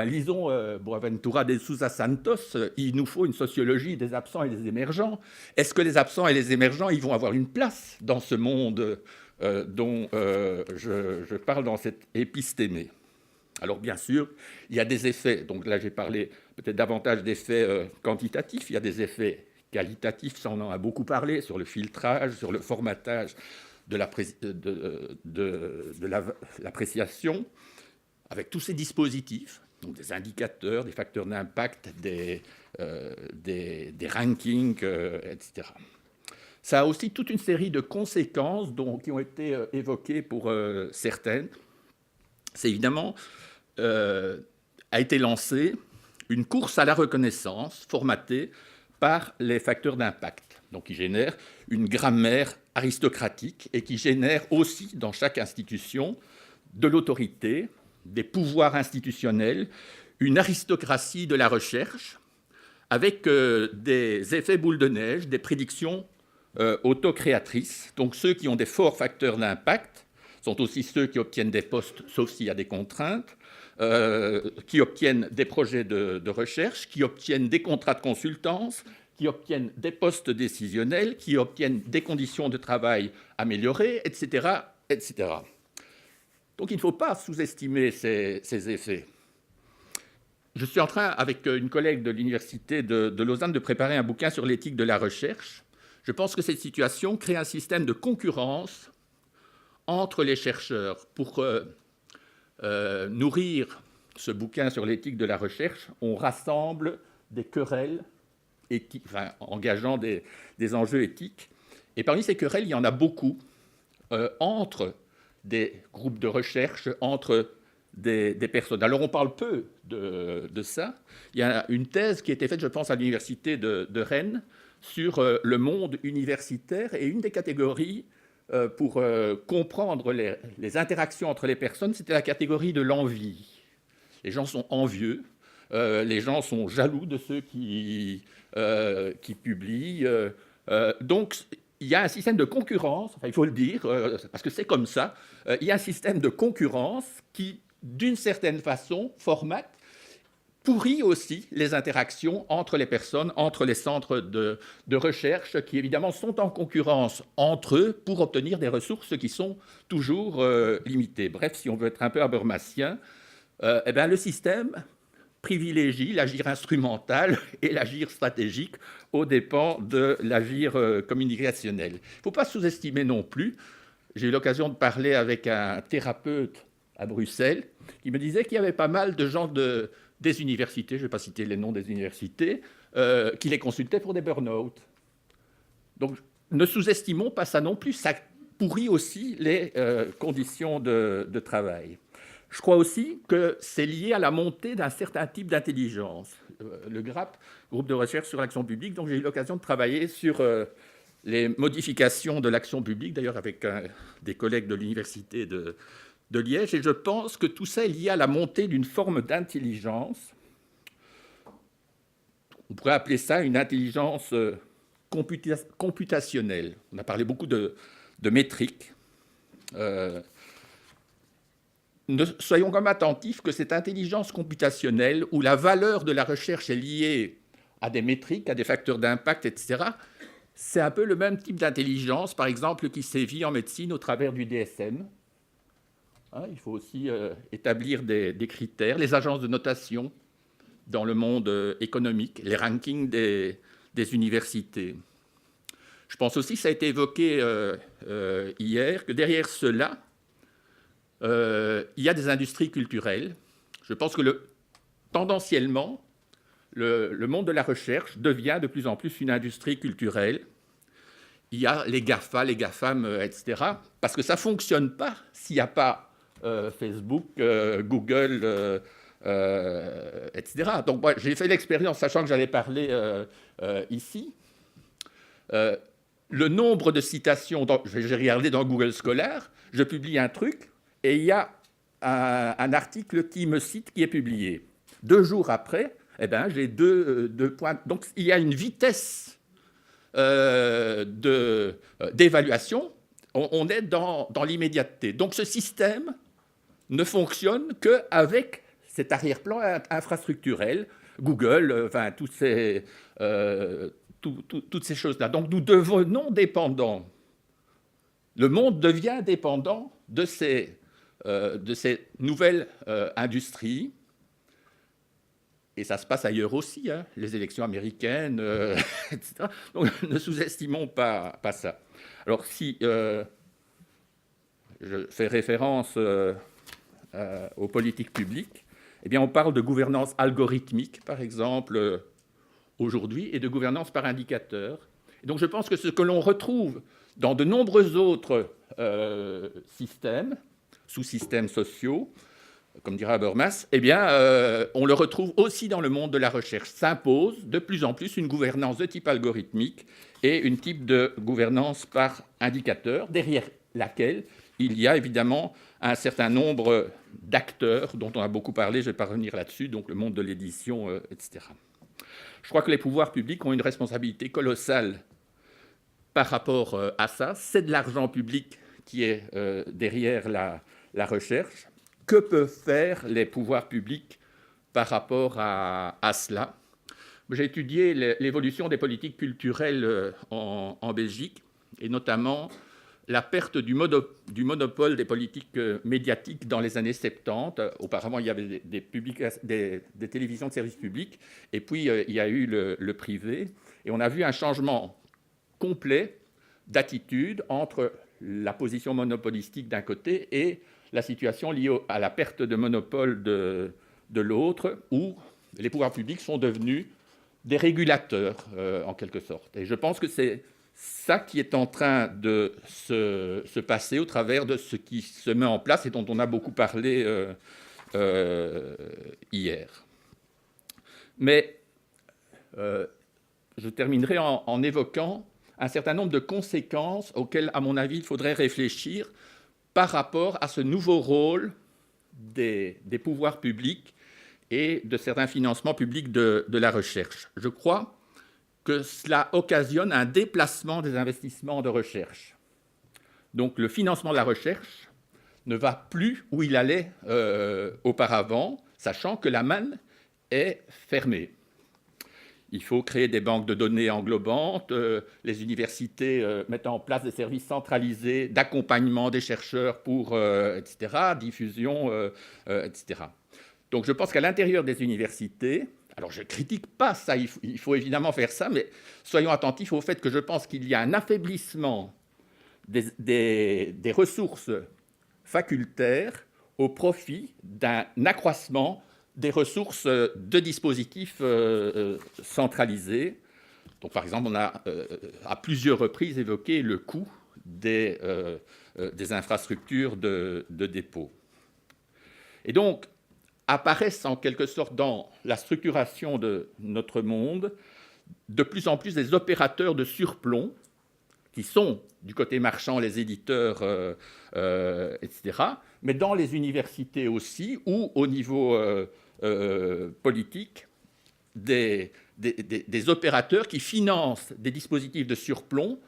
lisons Boaventura de Sousa Santos, il nous faut une sociologie des absents et des émergents. Est-ce que les absents et les émergents, ils vont avoir une place dans ce monde dont je parle dans cette épistémée? Alors bien sûr, il y a des effets, donc là j'ai parlé peut-être davantage d'effets quantitatifs, il y a des effets qualitatifs, ça on en a beaucoup parlé, sur le filtrage, sur le formatage de l'appréciation, avec tous ces dispositifs, donc des indicateurs, des facteurs d'impact, des rankings, etc. Ça a aussi toute une série de conséquences qui ont été évoquées pour certaines. C'est évidemment, a été lancée une course à la reconnaissance formatée par les facteurs d'impact, donc qui génèrent une grammaire aristocratique et qui génère aussi dans chaque institution de l'autorité, des pouvoirs institutionnels, une aristocratie de la recherche, avec des effets boule de neige, des prédictions autocréatrices. Donc ceux qui ont des forts facteurs d'impact sont aussi ceux qui obtiennent des postes, sauf s'il y a des contraintes, qui obtiennent des projets de recherche, qui obtiennent des contrats de consultance, qui obtiennent des postes décisionnels, qui obtiennent des conditions de travail améliorées, etc. etc. Donc il ne faut pas sous-estimer ces effets. Je suis en train, avec une collègue de l'Université de Lausanne, de préparer un bouquin sur l'éthique de la recherche. Je pense que cette situation crée un système de concurrence entre les chercheurs. Pour nourrir ce bouquin sur l'éthique de la recherche, on rassemble des querelles engageant des enjeux éthiques. Et parmi ces querelles, il y en a beaucoup entre des groupes de recherche, entre des personnes. Alors, on parle peu de ça. Il y a une thèse qui a été faite, je pense, à l'université de Rennes sur le monde universitaire, et une des catégories pour comprendre les interactions entre les personnes, c'était la catégorie de l'envie. Les gens sont envieux, les gens sont jaloux de ceux qui publient. Donc, il y a un système de concurrence, il faut le dire, parce que c'est comme ça, il y a un système de concurrence qui, d'une certaine façon, pourrit aussi les interactions entre les personnes, entre les centres de recherche, qui évidemment sont en concurrence entre eux pour obtenir des ressources qui sont toujours limitées. Bref, si on veut être un peu habermasien, le système privilégie l'agir instrumental et l'agir stratégique aux dépens de l'agir communicationnel. Il ne faut pas sous-estimer non plus. J'ai eu l'occasion de parler avec un thérapeute à Bruxelles qui me disait qu'il y avait pas mal de gens des universités, je ne vais pas citer les noms des universités, qui les consultaient pour des burn-out. Donc, ne sous-estimons pas ça non plus, ça pourrit aussi les conditions de travail. Je crois aussi que c'est lié à la montée d'un certain type d'intelligence. Le GRAP, groupe de recherche sur l'action publique, donc j'ai eu l'occasion de travailler sur les modifications de l'action publique, d'ailleurs avec des collègues de l'université de Liège, et je pense que tout ça est lié à la montée d'une forme d'intelligence. On pourrait appeler ça une intelligence computationnelle. On a parlé beaucoup de métriques. Soyons quand même attentifs que cette intelligence computationnelle, où la valeur de la recherche est liée à des métriques, à des facteurs d'impact, etc., c'est un peu le même type d'intelligence, par exemple, qui sévit en médecine au travers du DSM. Il faut aussi établir des critères, les agences de notation dans le monde économique, les rankings des universités. Je pense aussi, ça a été évoqué hier, que derrière cela, il y a des industries culturelles. Je pense que tendanciellement, le monde de la recherche devient de plus en plus une industrie culturelle. Il y a les GAFA, les GAFAM, etc. Parce que ça ne fonctionne pas s'il n'y a pas Facebook, Google, etc. Donc moi, j'ai fait l'expérience, sachant que j'allais parler ici. Le nombre de citations, j'ai regardé dans Google Scholar, je publie un truc, et il y a un article qui me cite, qui est publié. 2 jours après, j'ai deux points. Donc, il y a une vitesse d'évaluation. On est dans l'immédiateté. Donc, ce système ne fonctionne qu'avec cet arrière-plan infrastructurel, Google, toutes ces choses-là. Donc, nous devenons dépendants. Le monde devient dépendant de ces nouvelles industries. Et ça se passe ailleurs aussi, les élections américaines, etc. Donc, ne sous-estimons pas ça. Alors, si je fais référence aux politiques publiques, eh bien, on parle de gouvernance algorithmique, par exemple, aujourd'hui, et de gouvernance par indicateur. Et donc, je pense que ce que l'on retrouve dans de nombreux autres systèmes, sous-systèmes sociaux, comme dirait Habermas, eh bien, on le retrouve aussi dans le monde de la recherche. S'impose de plus en plus une gouvernance de type algorithmique et une type de gouvernance par indicateur, derrière laquelle il y a évidemment un certain nombre d'acteurs dont on a beaucoup parlé, je ne vais pas revenir là-dessus, donc le monde de l'édition, etc. Je crois que les pouvoirs publics ont une responsabilité colossale par rapport à ça. C'est de l'argent public qui est derrière la recherche. Que peuvent faire les pouvoirs publics par rapport à cela? J'ai étudié l'évolution des politiques culturelles en Belgique, et notamment la perte du monopole des politiques médiatiques dans les années 70. Auparavant, il y avait des télévisions de service public, et puis il y a eu le privé. Et on a vu un changement complet d'attitude entre la position monopolistique d'un côté et la situation liée à la perte de monopole de l'autre, où les pouvoirs publics sont devenus des régulateurs, en quelque sorte. Et je pense que c'est ça qui est en train de se passer au travers de ce qui se met en place et dont on a beaucoup parlé hier. Mais je terminerai en évoquant un certain nombre de conséquences auxquelles, à mon avis, il faudrait réfléchir par rapport à ce nouveau rôle des pouvoirs publics et de certains financements publics de la recherche. Je crois que cela occasionne un déplacement des investissements de recherche. Donc le financement de la recherche ne va plus où il allait auparavant, sachant que la manne est fermée. Il faut créer des banques de données englobantes, les universités mettent en place des services centralisés d'accompagnement des chercheurs pour, etc., diffusion, etc. Donc je pense qu'à l'intérieur des universités, alors je ne critique pas ça, il faut évidemment faire ça, mais soyons attentifs au fait que je pense qu'il y a un affaiblissement des ressources facultaires au profit d'un accroissement des ressources de dispositifs centralisés. Donc, par exemple, on a à plusieurs reprises évoqué le coût des infrastructures de dépôt. Et donc, apparaissent en quelque sorte dans la structuration de notre monde de plus en plus des opérateurs de surplomb, qui sont du côté marchand les éditeurs, etc., mais dans les universités aussi, ou au niveau politique, des opérateurs qui financent des dispositifs de surplomb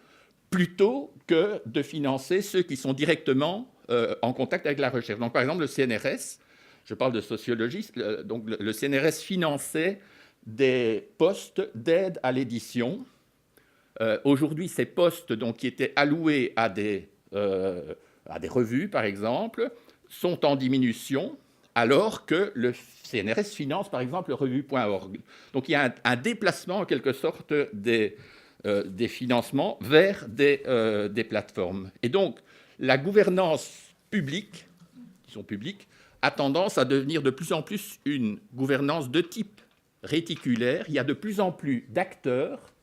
plutôt que de financer ceux qui sont directement en contact avec la recherche. Donc, par exemple, le CNRS, je parle de sociologie, donc le CNRS finançait des postes d'aide à l'édition. Aujourd'hui, ces postes donc, qui étaient alloués à des revues, par exemple, sont en diminution, alors que le CNRS finance, par exemple, revue.org. Donc il y a un déplacement, en quelque sorte, des financements vers des plateformes. Et donc, la gouvernance publique, qui sont publiques, a tendance à devenir de plus en plus une gouvernance de type réticulaire. Il y a de plus en plus d'acteurs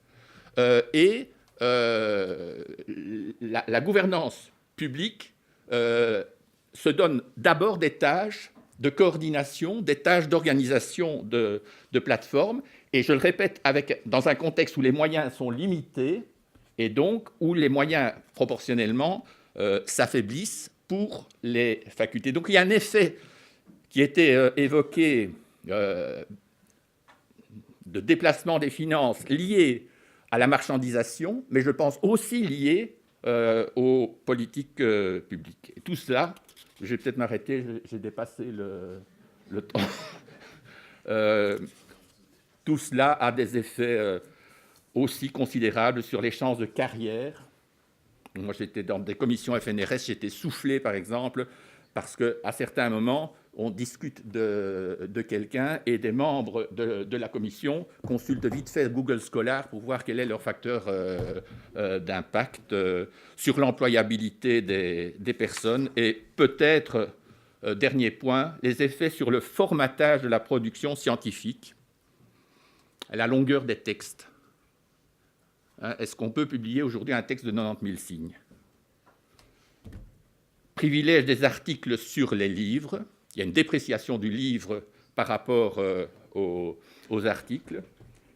et la gouvernance publique se donne d'abord des tâches de coordination, des tâches d'organisation de plateformes, et je le répète, dans un contexte où les moyens sont limités, et donc où les moyens proportionnellement s'affaiblissent pour les facultés. Donc il y a un effet qui était évoqué de déplacement des finances lié à la marchandisation, mais je pense aussi lié aux politiques publiques. Et tout cela, je vais peut-être m'arrêter, j'ai dépassé le temps. Tout cela a des effets aussi considérables sur les chances de carrière. Moi, j'étais dans des commissions FNRS, j'étais soufflé, par exemple, parce qu'à certains moments, on discute de quelqu'un et des membres de la commission consultent vite fait Google Scholar pour voir quel est leur facteur d'impact sur l'employabilité des personnes et peut-être, dernier point, les effets sur le formatage de la production scientifique, la longueur des textes. Est-ce qu'on peut publier aujourd'hui un texte de 90 000 signes ? Privilège des articles sur les livres. Il y a une dépréciation du livre par rapport aux articles.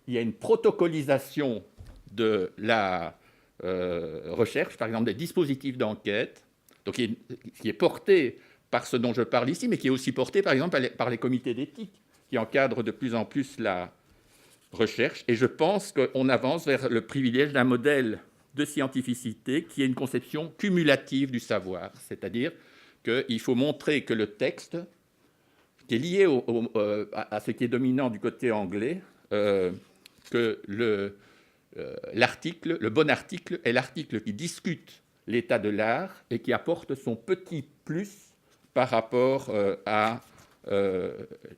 Il y a une protocolisation de la recherche, par exemple des dispositifs d'enquête, donc qui est porté par ce dont je parle ici, mais qui est aussi porté, par exemple, par les comités d'éthique, qui encadrent de plus en plus la recherche. Et je pense qu'on avance vers le privilège d'un modèle de scientificité qui est une conception cumulative du savoir, c'est-à-dire qu'il faut montrer que le texte, qui est lié à ce qui est dominant du côté anglais, que l'article, le bon article, est l'article qui discute l'état de l'art et qui apporte son petit plus par rapport à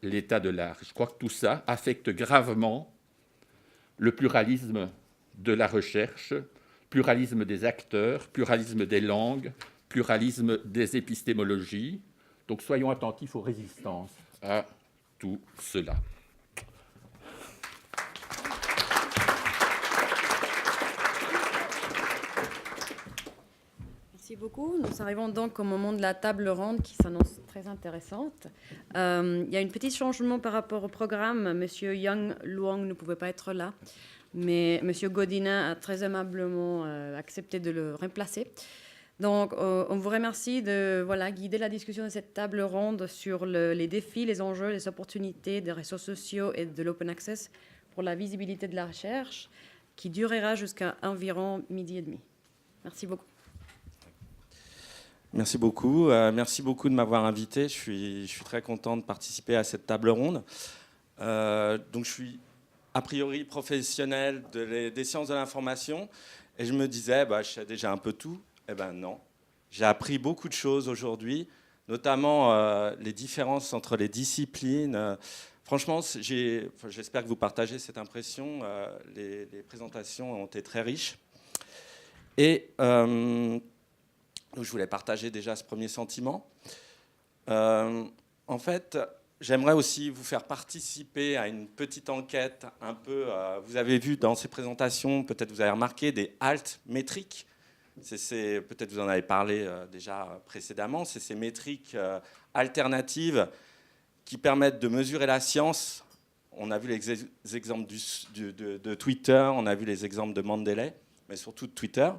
l'état de l'art. Je crois que tout ça affecte gravement le pluralisme de la recherche, pluralisme des acteurs, pluralisme des langues, pluralisme des épistémologies. Donc soyons attentifs aux résistances à tout cela. Merci beaucoup. Nous arrivons donc au moment de la table ronde qui s'annonce très intéressante. Il y a un petit changement par rapport au programme. Monsieur Yang Luang ne pouvait pas être là, mais Monsieur Godinin a très aimablement accepté de le remplacer. Donc, on vous remercie de guider la discussion de cette table ronde sur les défis, les enjeux, les opportunités des réseaux sociaux et de l'open access pour la visibilité de la recherche, qui durera jusqu'à environ 12h30. Merci beaucoup. Merci beaucoup. Merci beaucoup de m'avoir invité. Je suis très content de participer à cette table ronde. Donc, je suis a priori professionnel des sciences de l'information et je me disais, je sais déjà un peu tout. Eh bien non, j'ai appris beaucoup de choses aujourd'hui, notamment les différences entre les disciplines. Franchement, j'espère que vous partagez cette impression. Les présentations ont été très riches. Et donc je voulais partager déjà ce premier sentiment. En fait, j'aimerais aussi vous faire participer à une petite enquête un peu. Vous avez vu dans ces présentations, peut-être vous avez remarqué, des altmétriques. Peut-être vous en avez parlé déjà précédemment, c'est ces métriques alternatives qui permettent de mesurer la science. On a vu les exemples de Twitter, on a vu les exemples de Mendeley, mais surtout de Twitter.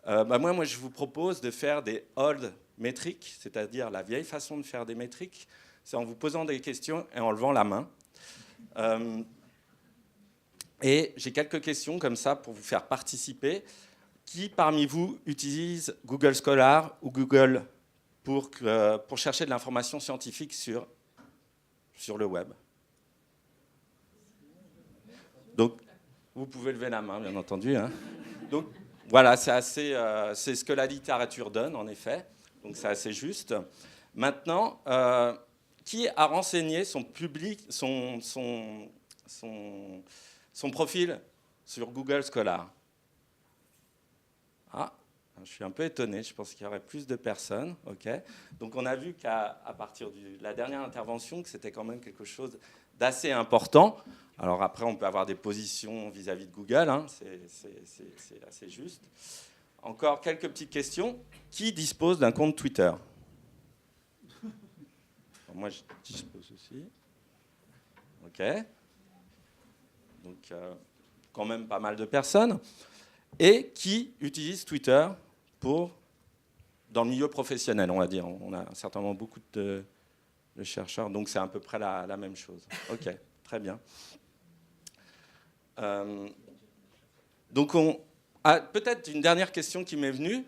Moi, je vous propose de faire des old métriques, c'est-à-dire la vieille façon de faire des métriques, c'est en vous posant des questions et en levant la main. Et j'ai quelques questions comme ça pour vous faire participer. Qui parmi vous utilise Google Scholar ou Google pour chercher de l'information scientifique sur le web? Donc, vous pouvez lever la main, bien entendu. Hein. Donc, voilà, c'est ce que la littérature donne, en effet. Donc, c'est assez juste. Maintenant, qui a renseigné son profil sur Google Scholar? Ah, je suis un peu étonné. Je pense qu'il y aurait plus de personnes. OK. Donc, on a vu qu'à partir de la dernière intervention, que c'était quand même quelque chose d'assez important. Alors après, on peut avoir des positions vis-à-vis de Google. Hein. C'est assez juste. Encore quelques petites questions. Qui dispose d'un compte Twitter? Moi, je dispose aussi. OK. Donc, quand même pas mal de personnes. Et qui utilise Twitter dans le milieu professionnel, on va dire. On a certainement beaucoup de chercheurs, donc c'est à peu près la même chose. OK, très bien. Donc, peut-être une dernière question qui m'est venue.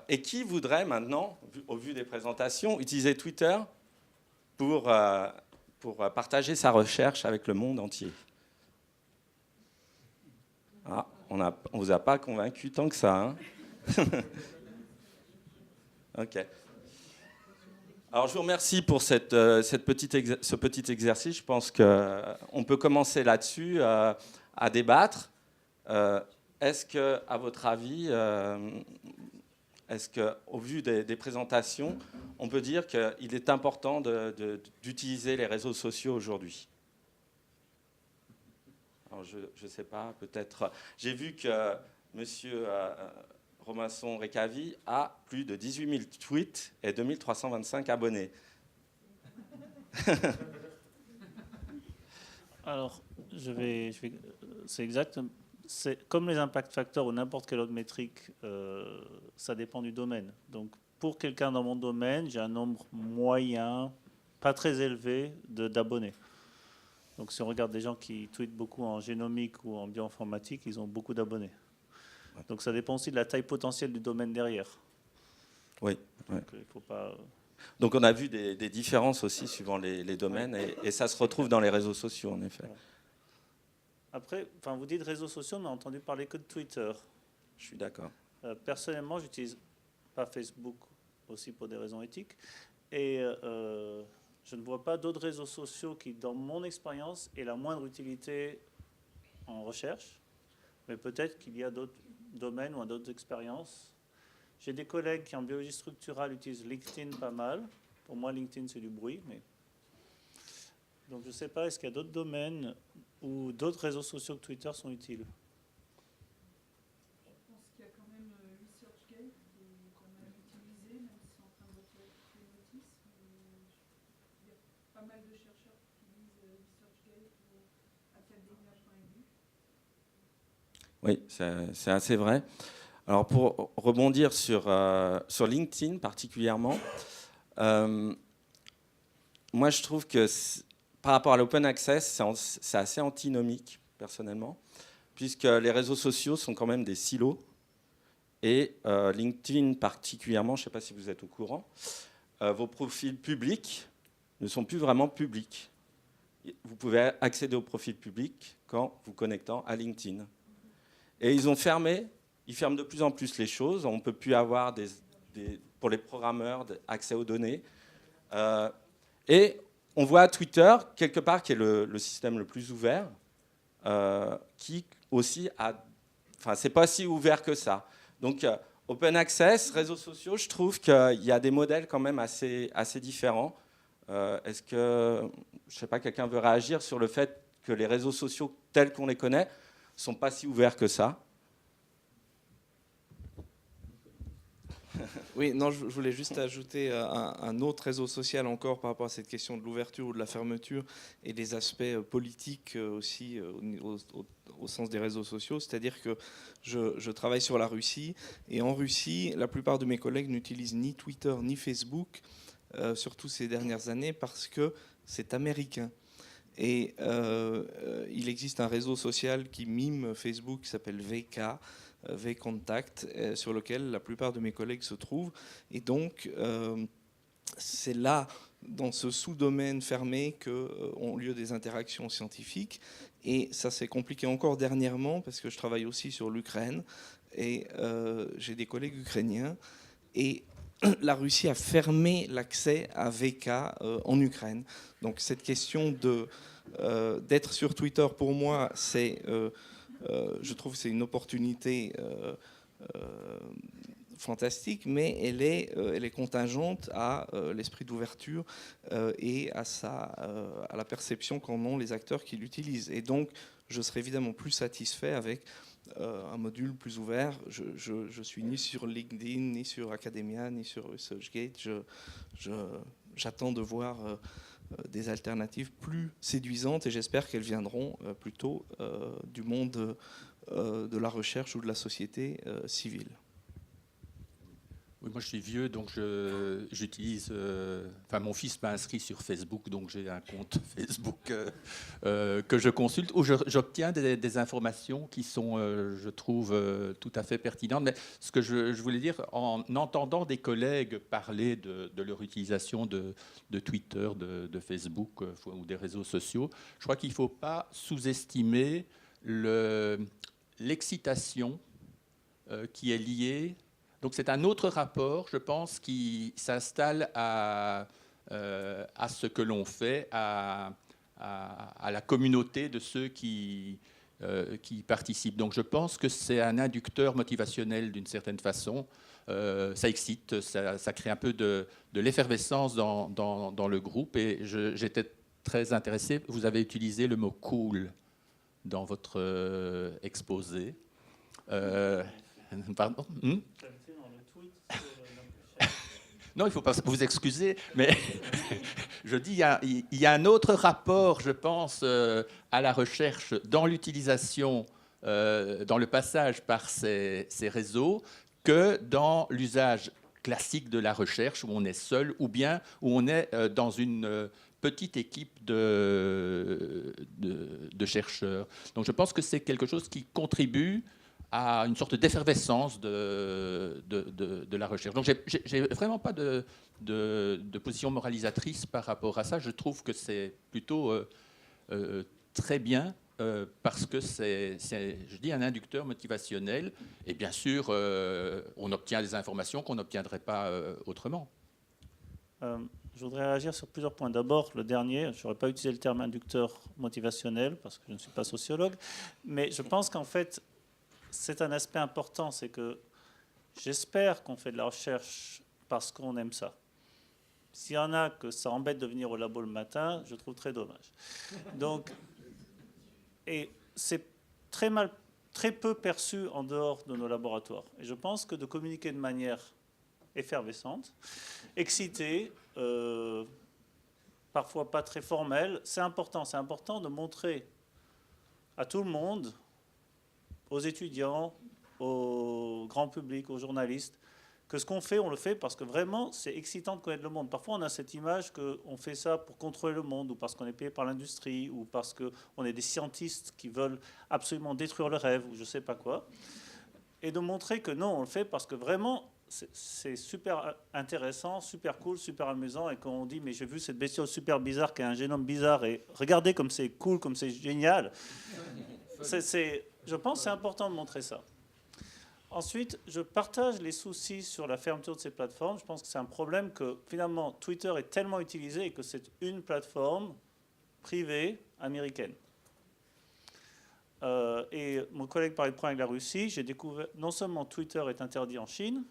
Et qui voudrait maintenant, au vu des présentations, utiliser Twitter pour partager sa recherche avec le monde entier? Ah, on ne vous a pas convaincu tant que ça. Hein. OK. Alors, je vous remercie pour ce petit exercice. Je pense qu'on peut commencer là-dessus à débattre. Est-ce que, à votre avis, au vu des présentations, on peut dire qu'il est important d'utiliser les réseaux sociaux aujourd'hui? Alors, je ne sais pas, peut-être. J'ai vu que M. Romasson-Récavy a plus de 18 000 tweets et 2325 abonnés. Alors, c'est exact. C'est comme les impact factors ou n'importe quelle autre métrique, ça dépend du domaine. Donc, pour quelqu'un dans mon domaine, j'ai un nombre moyen, pas très élevé, d'abonnés. Donc, si on regarde des gens qui tweetent beaucoup en génomique ou en bioinformatique, ils ont beaucoup d'abonnés. Donc, ça dépend aussi de la taille potentielle du domaine derrière. Oui. Donc, il faut pas... Donc, on a vu des différences aussi suivant les domaines, et ça se retrouve dans les réseaux sociaux, en effet. Après, vous dites réseaux sociaux, on a entendu parler que de Twitter. Je suis d'accord. Personnellement, j'utilise pas Facebook aussi pour des raisons éthiques. Et je ne vois pas d'autres réseaux sociaux qui, dans mon expérience, aient la moindre utilité en recherche. Mais peut-être qu'il y a d'autres domaines ou d'autres expériences. J'ai des collègues qui, en biologie structurale, utilisent LinkedIn pas mal. Pour moi, LinkedIn, c'est du bruit. Donc, je ne sais pas, est-ce qu'il y a d'autres domaines où d'autres réseaux sociaux que Twitter sont utiles? Je pense qu'il y a quand même ResearchGate qu'on a utilisé, même si c'est en train de retirer toutes les notices. Il y a pas mal de chercheurs qui utilisent ResearchGate ou academia.edu. Oui, c'est assez vrai. Alors, pour rebondir sur LinkedIn particulièrement, moi, je trouve que par rapport à l'open access, c'est assez antinomique, personnellement, puisque les réseaux sociaux sont quand même des silos. Et LinkedIn particulièrement, je ne sais pas si vous êtes au courant, vos profils publics ne sont plus vraiment publics. Vous pouvez accéder aux profils publics quand vous connectant à LinkedIn. Et ils ferment de plus en plus les choses. On ne peut plus avoir, pour les programmeurs, accès aux données. Et on voit Twitter, quelque part, qui est le système le plus ouvert, qui aussi a... Enfin, c'est pas si ouvert que ça. Donc, open access, réseaux sociaux, je trouve qu'il y a des modèles quand même assez différents. Est-ce que, je sais pas, quelqu'un veut réagir sur le fait que les réseaux sociaux tels qu'on les connaît ne sont pas si ouverts que ça? Oui, non, je voulais juste ajouter un autre réseau social encore par rapport à cette question de l'ouverture ou de la fermeture et des aspects politiques aussi au sens des réseaux sociaux. C'est-à-dire que je travaille sur la Russie et en Russie, la plupart de mes collègues n'utilisent ni Twitter ni Facebook, surtout ces dernières années, parce que c'est américain. Et il existe un réseau social qui mime Facebook qui s'appelle VK, VKontact, sur lequel la plupart de mes collègues se trouvent. Et donc, c'est là, dans ce sous-domaine fermé, qu'ont lieu des interactions scientifiques. Et ça s'est compliqué encore dernièrement, parce que je travaille aussi sur l'Ukraine, et j'ai des collègues ukrainiens. Et la Russie a fermé l'accès à VK en Ukraine. Donc cette question d'être sur Twitter, pour moi, je trouve que c'est une opportunité fantastique, mais elle est contingente à l'esprit d'ouverture et à la perception qu'en ont les acteurs qui l'utilisent. Et donc, je serais évidemment plus satisfait avec un module plus ouvert. Je suis ni sur LinkedIn, ni sur Academia, ni sur ResearchGate. J'attends de voir des alternatives plus séduisantes et j'espère qu'elles viendront plutôt du monde de la recherche ou de la société civile. Oui, moi je suis vieux, donc j'utilise. Mon fils m'a inscrit sur Facebook, donc j'ai un compte Facebook que je consulte, où j'obtiens des informations qui sont, je trouve, tout à fait pertinentes. Mais ce que je voulais dire, en entendant des collègues parler de leur utilisation de Twitter, de Facebook ou des réseaux sociaux, je crois qu'il ne faut pas sous-estimer l'excitation qui est liée. Donc c'est un autre rapport, je pense, qui s'installe à ce que l'on fait, à la communauté de ceux qui participent. Donc je pense que c'est un inducteur motivationnel d'une certaine façon. Ça excite, ça crée un peu de l'effervescence dans le groupe. Et j'étais très intéressé, vous avez utilisé le mot « cool » dans votre exposé. Pardon Non, il ne faut pas vous excuser, mais je dis il y a un autre rapport, je pense, à la recherche dans l'utilisation, dans le passage par ces réseaux, que dans l'usage classique de la recherche, où on est seul, ou bien où on est dans une petite équipe de chercheurs. Donc je pense que c'est quelque chose qui contribue à une sorte d'effervescence de la recherche. Donc, j'ai vraiment pas de position moralisatrice par rapport à ça. Je trouve que c'est plutôt très bien parce que c'est, je dis, un inducteur motivationnel. Et bien sûr, on obtient des informations qu'on n'obtiendrait pas autrement. Je voudrais réagir sur plusieurs points. D'abord, le dernier, je n'aurais pas utilisé le terme inducteur motivationnel parce que je ne suis pas sociologue, mais je pense qu'en fait, c'est un aspect important, c'est que j'espère qu'on fait de la recherche parce qu'on aime ça. S'il y en a que ça embête de venir au labo le matin, je trouve très dommage. Donc, et c'est très peu perçu en dehors de nos laboratoires. Et je pense que de communiquer de manière effervescente, excitée, parfois pas très formelle, c'est important. C'est important de montrer à tout le monde, aux étudiants, au grand public, aux journalistes, que ce qu'on fait, on le fait parce que vraiment, c'est excitant de connaître le monde. Parfois, on a cette image qu'on fait ça pour contrôler le monde, ou parce qu'on est payé par l'industrie, ou parce qu'on est des scientistes qui veulent absolument détruire le rêve, ou je ne sais pas quoi. Et de montrer que non, on le fait parce que vraiment, c'est super intéressant, super cool, super amusant, et quand on dit « mais j'ai vu cette bestiole super bizarre qui a un génome bizarre, et regardez comme c'est cool, comme c'est génial », je pense que c'est important de montrer ça. Ensuite, je partage les soucis sur la fermeture de ces plateformes. Je pense que c'est un problème que finalement Twitter est tellement utilisé et que c'est une plateforme privée américaine. Et mon collègue parlait de problème avec la Russie. J'ai découvert, non seulement Twitter est interdit en Chine,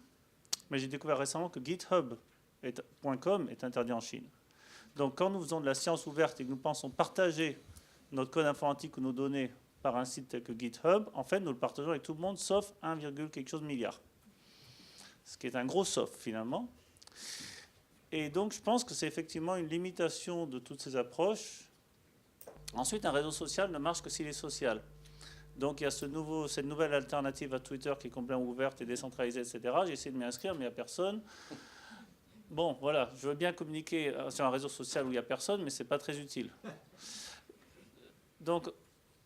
mais j'ai découvert récemment que GitHub.com est interdit en Chine. Donc quand nous faisons de la science ouverte et que nous pensons partager notre code informatique ou nos données par un site tel que GitHub, en fait, nous le partageons avec tout le monde, sauf 1, quelque chose milliard. ce qui est un gros soft finalement. Et donc je pense que c'est effectivement une limitation de toutes ces approches. Ensuite, un réseau social ne marche que s'il est social. Donc il y a cette nouvelle alternative à Twitter qui est complètement ouverte et décentralisée, etc. J'ai essayé de m'y inscrire, mais il n'y a personne. Bon, voilà, je veux bien communiquer sur un réseau social où il n'y a personne, mais ce n'est pas très utile. Donc,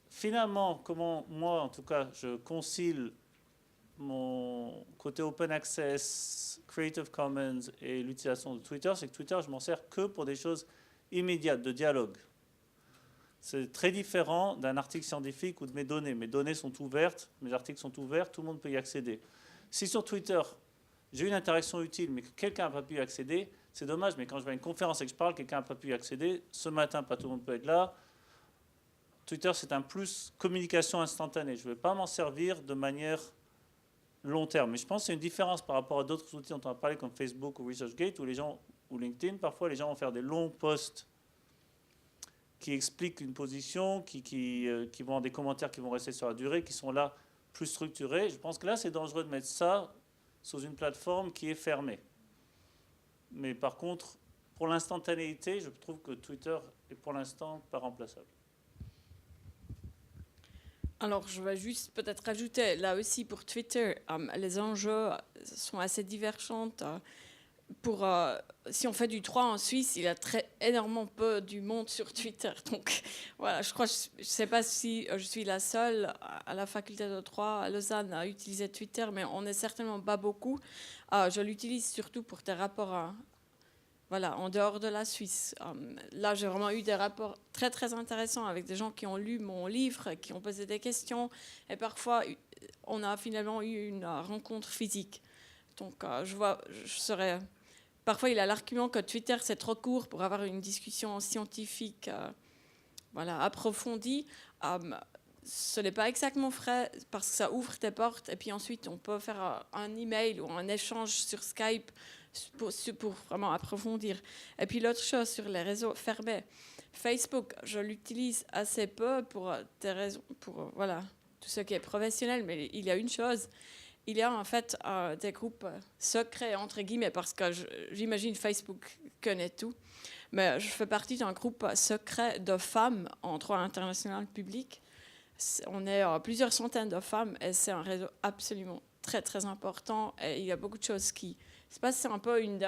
finalement, comment moi, en tout cas, je concilie mon côté open access, Creative Commons et l'utilisation de Twitter, c'est que Twitter, je m'en sers que pour des choses immédiates, de dialogue. C'est très différent d'un article scientifique ou de mes données. Mes données sont ouvertes, mes articles sont ouverts, tout le monde peut y accéder. Si sur Twitter, j'ai une interaction utile, mais que quelqu'un n'a pas pu y accéder, c'est dommage, mais quand je vais à une conférence et que je parle, quelqu'un n'a pas pu y accéder, ce matin, pas tout le monde peut être là. Twitter, c'est un plus communication instantanée. Je ne vais pas m'en servir de manière long terme. Mais je pense que c'est une différence par rapport à d'autres outils dont on a parlé, comme Facebook ou ResearchGate, ou LinkedIn. Parfois, les gens vont faire des longs posts qui expliquent une position, qui vont avoir des commentaires qui vont rester sur la durée, qui sont là plus structurés. Je pense que là, c'est dangereux de mettre ça sous une plateforme qui est fermée. Mais par contre, pour l'instantanéité, je trouve que Twitter est pour l'instant pas remplaçable. Alors, je vais juste peut-être rajouter, là aussi pour Twitter, les enjeux sont assez divergents. Si on fait du droit en Suisse, il y a énormément peu du monde sur Twitter. Donc, voilà, je ne sais pas si je suis la seule à la faculté de droit à Lausanne à utiliser Twitter, mais on n'est certainement pas beaucoup. Je l'utilise surtout pour des rapports en dehors de la Suisse. Là, j'ai vraiment eu des rapports très, très intéressants avec des gens qui ont lu mon livre, qui ont posé des questions. Et parfois, on a finalement eu une rencontre physique. Donc, parfois, il a l'argument que Twitter, c'est trop court pour avoir une discussion scientifique approfondie. Ce n'est pas exactement vrai parce que ça ouvre des portes. Et puis ensuite, on peut faire un email ou un échange sur Skype pour vraiment approfondir. Et puis l'autre chose sur les réseaux fermés. Facebook, je l'utilise assez peu pour des raisons, pour tout ce qui est professionnel. Mais il y a une chose. Il y a en fait des groupes secrets, entre guillemets, parce que j'imagine Facebook connaît tout. Mais je fais partie d'un groupe secret de femmes en droit international public. On est plusieurs centaines de femmes et c'est un réseau absolument très, très important. Et il y a beaucoup de choses qui se passent. C'est un peu une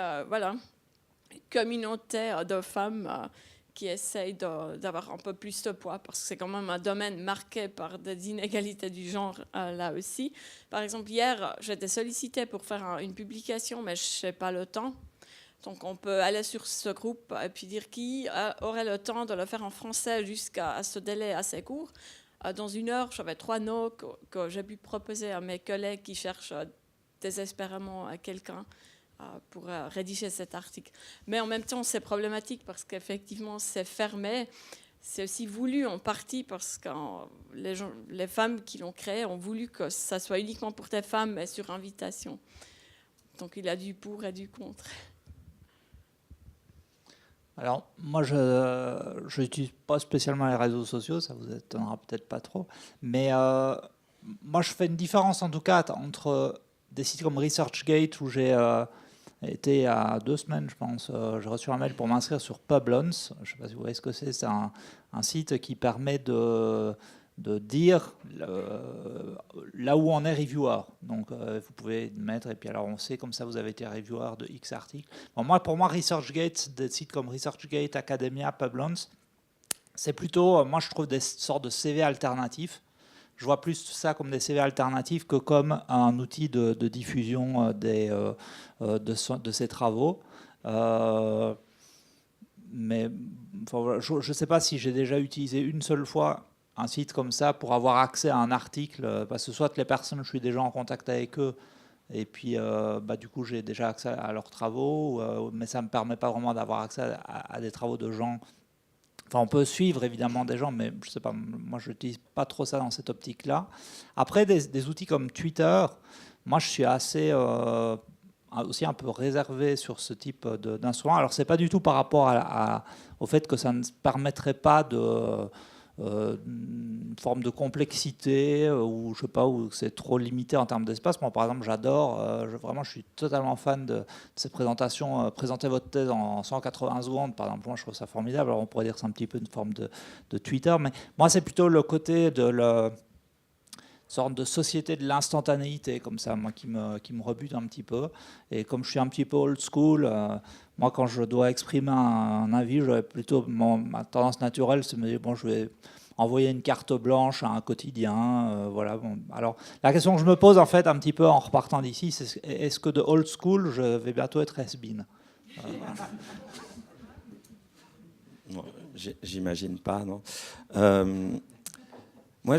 communauté de femmes qui essayent d'avoir un peu plus de poids, parce que c'est quand même un domaine marqué par des inégalités du genre là aussi. Par exemple, hier, j'étais sollicitée pour faire une publication, mais je n'ai pas le temps. Donc, on peut aller sur ce groupe et puis dire qui aurait le temps de le faire en français jusqu'à ce délai assez court. Dans 1 heure, j'avais 3 noms que j'ai pu proposer à mes collègues qui cherchent désespérément à quelqu'un pour rédiger cet article. Mais en même temps, c'est problématique parce qu'effectivement, c'est fermé. C'est aussi voulu en partie parce que les femmes qui l'ont créé ont voulu que ça soit uniquement pour des femmes et sur invitation. Donc, il y a du pour et du contre. Alors, moi, je n'utilise pas spécialement les réseaux sociaux, ça vous étonnera peut-être pas trop, mais moi, je fais une différence en tout cas entre des sites comme ResearchGate où j'ai été il y a 2 semaines, je pense, j'ai reçu un mail pour m'inscrire sur Publons. Je ne sais pas si vous voyez ce que c'est. C'est un site qui permet de dire là où on est reviewer. Donc, vous pouvez mettre, et puis alors on sait comme ça vous avez été reviewer de X articles. Bon, pour moi, ResearchGate, des sites comme ResearchGate, Academia, Publons, c'est plutôt, moi je trouve, des sortes de CV alternatifs. Je vois plus ça comme des CV alternatifs que comme un outil de diffusion de ces travaux. Mais enfin, je ne sais pas si j'ai déjà utilisé une seule fois un site comme ça pour avoir accès à un article, parce que soit les personnes, je suis déjà en contact avec eux, et puis du coup j'ai déjà accès à leurs travaux, mais ça ne me permet pas vraiment d'avoir accès à des travaux de gens. Enfin, on peut suivre évidemment des gens, mais je sais pas, moi je n'utilise pas trop ça dans cette optique-là. Après, des outils comme Twitter, moi je suis assez aussi un peu réservé sur ce type d'instrument. Alors c'est pas du tout par rapport au fait que ça ne permettrait pas une forme de complexité, ou je sais pas, où c'est trop limité en termes d'espace. Moi, par exemple, j'adore, vraiment, je suis totalement fan de cette présentation. Présenter votre thèse en 180 secondes, par exemple, moi, je trouve ça formidable. Alors, on pourrait dire que c'est un petit peu une forme de Twitter, mais moi, c'est plutôt le côté de la sorte de société de l'instantanéité, comme ça, moi, qui me rebute un petit peu. Et comme je suis un petit peu old school, moi, quand je dois exprimer un avis, ma tendance naturelle, c'est de me dire, bon, je vais envoyer une carte blanche à un quotidien. Voilà. Bon. Alors, la question que je me pose, en fait, un petit peu en repartant d'ici, c'est est-ce que de old school, je vais bientôt être has-been? J'imagine pas, non. Moi,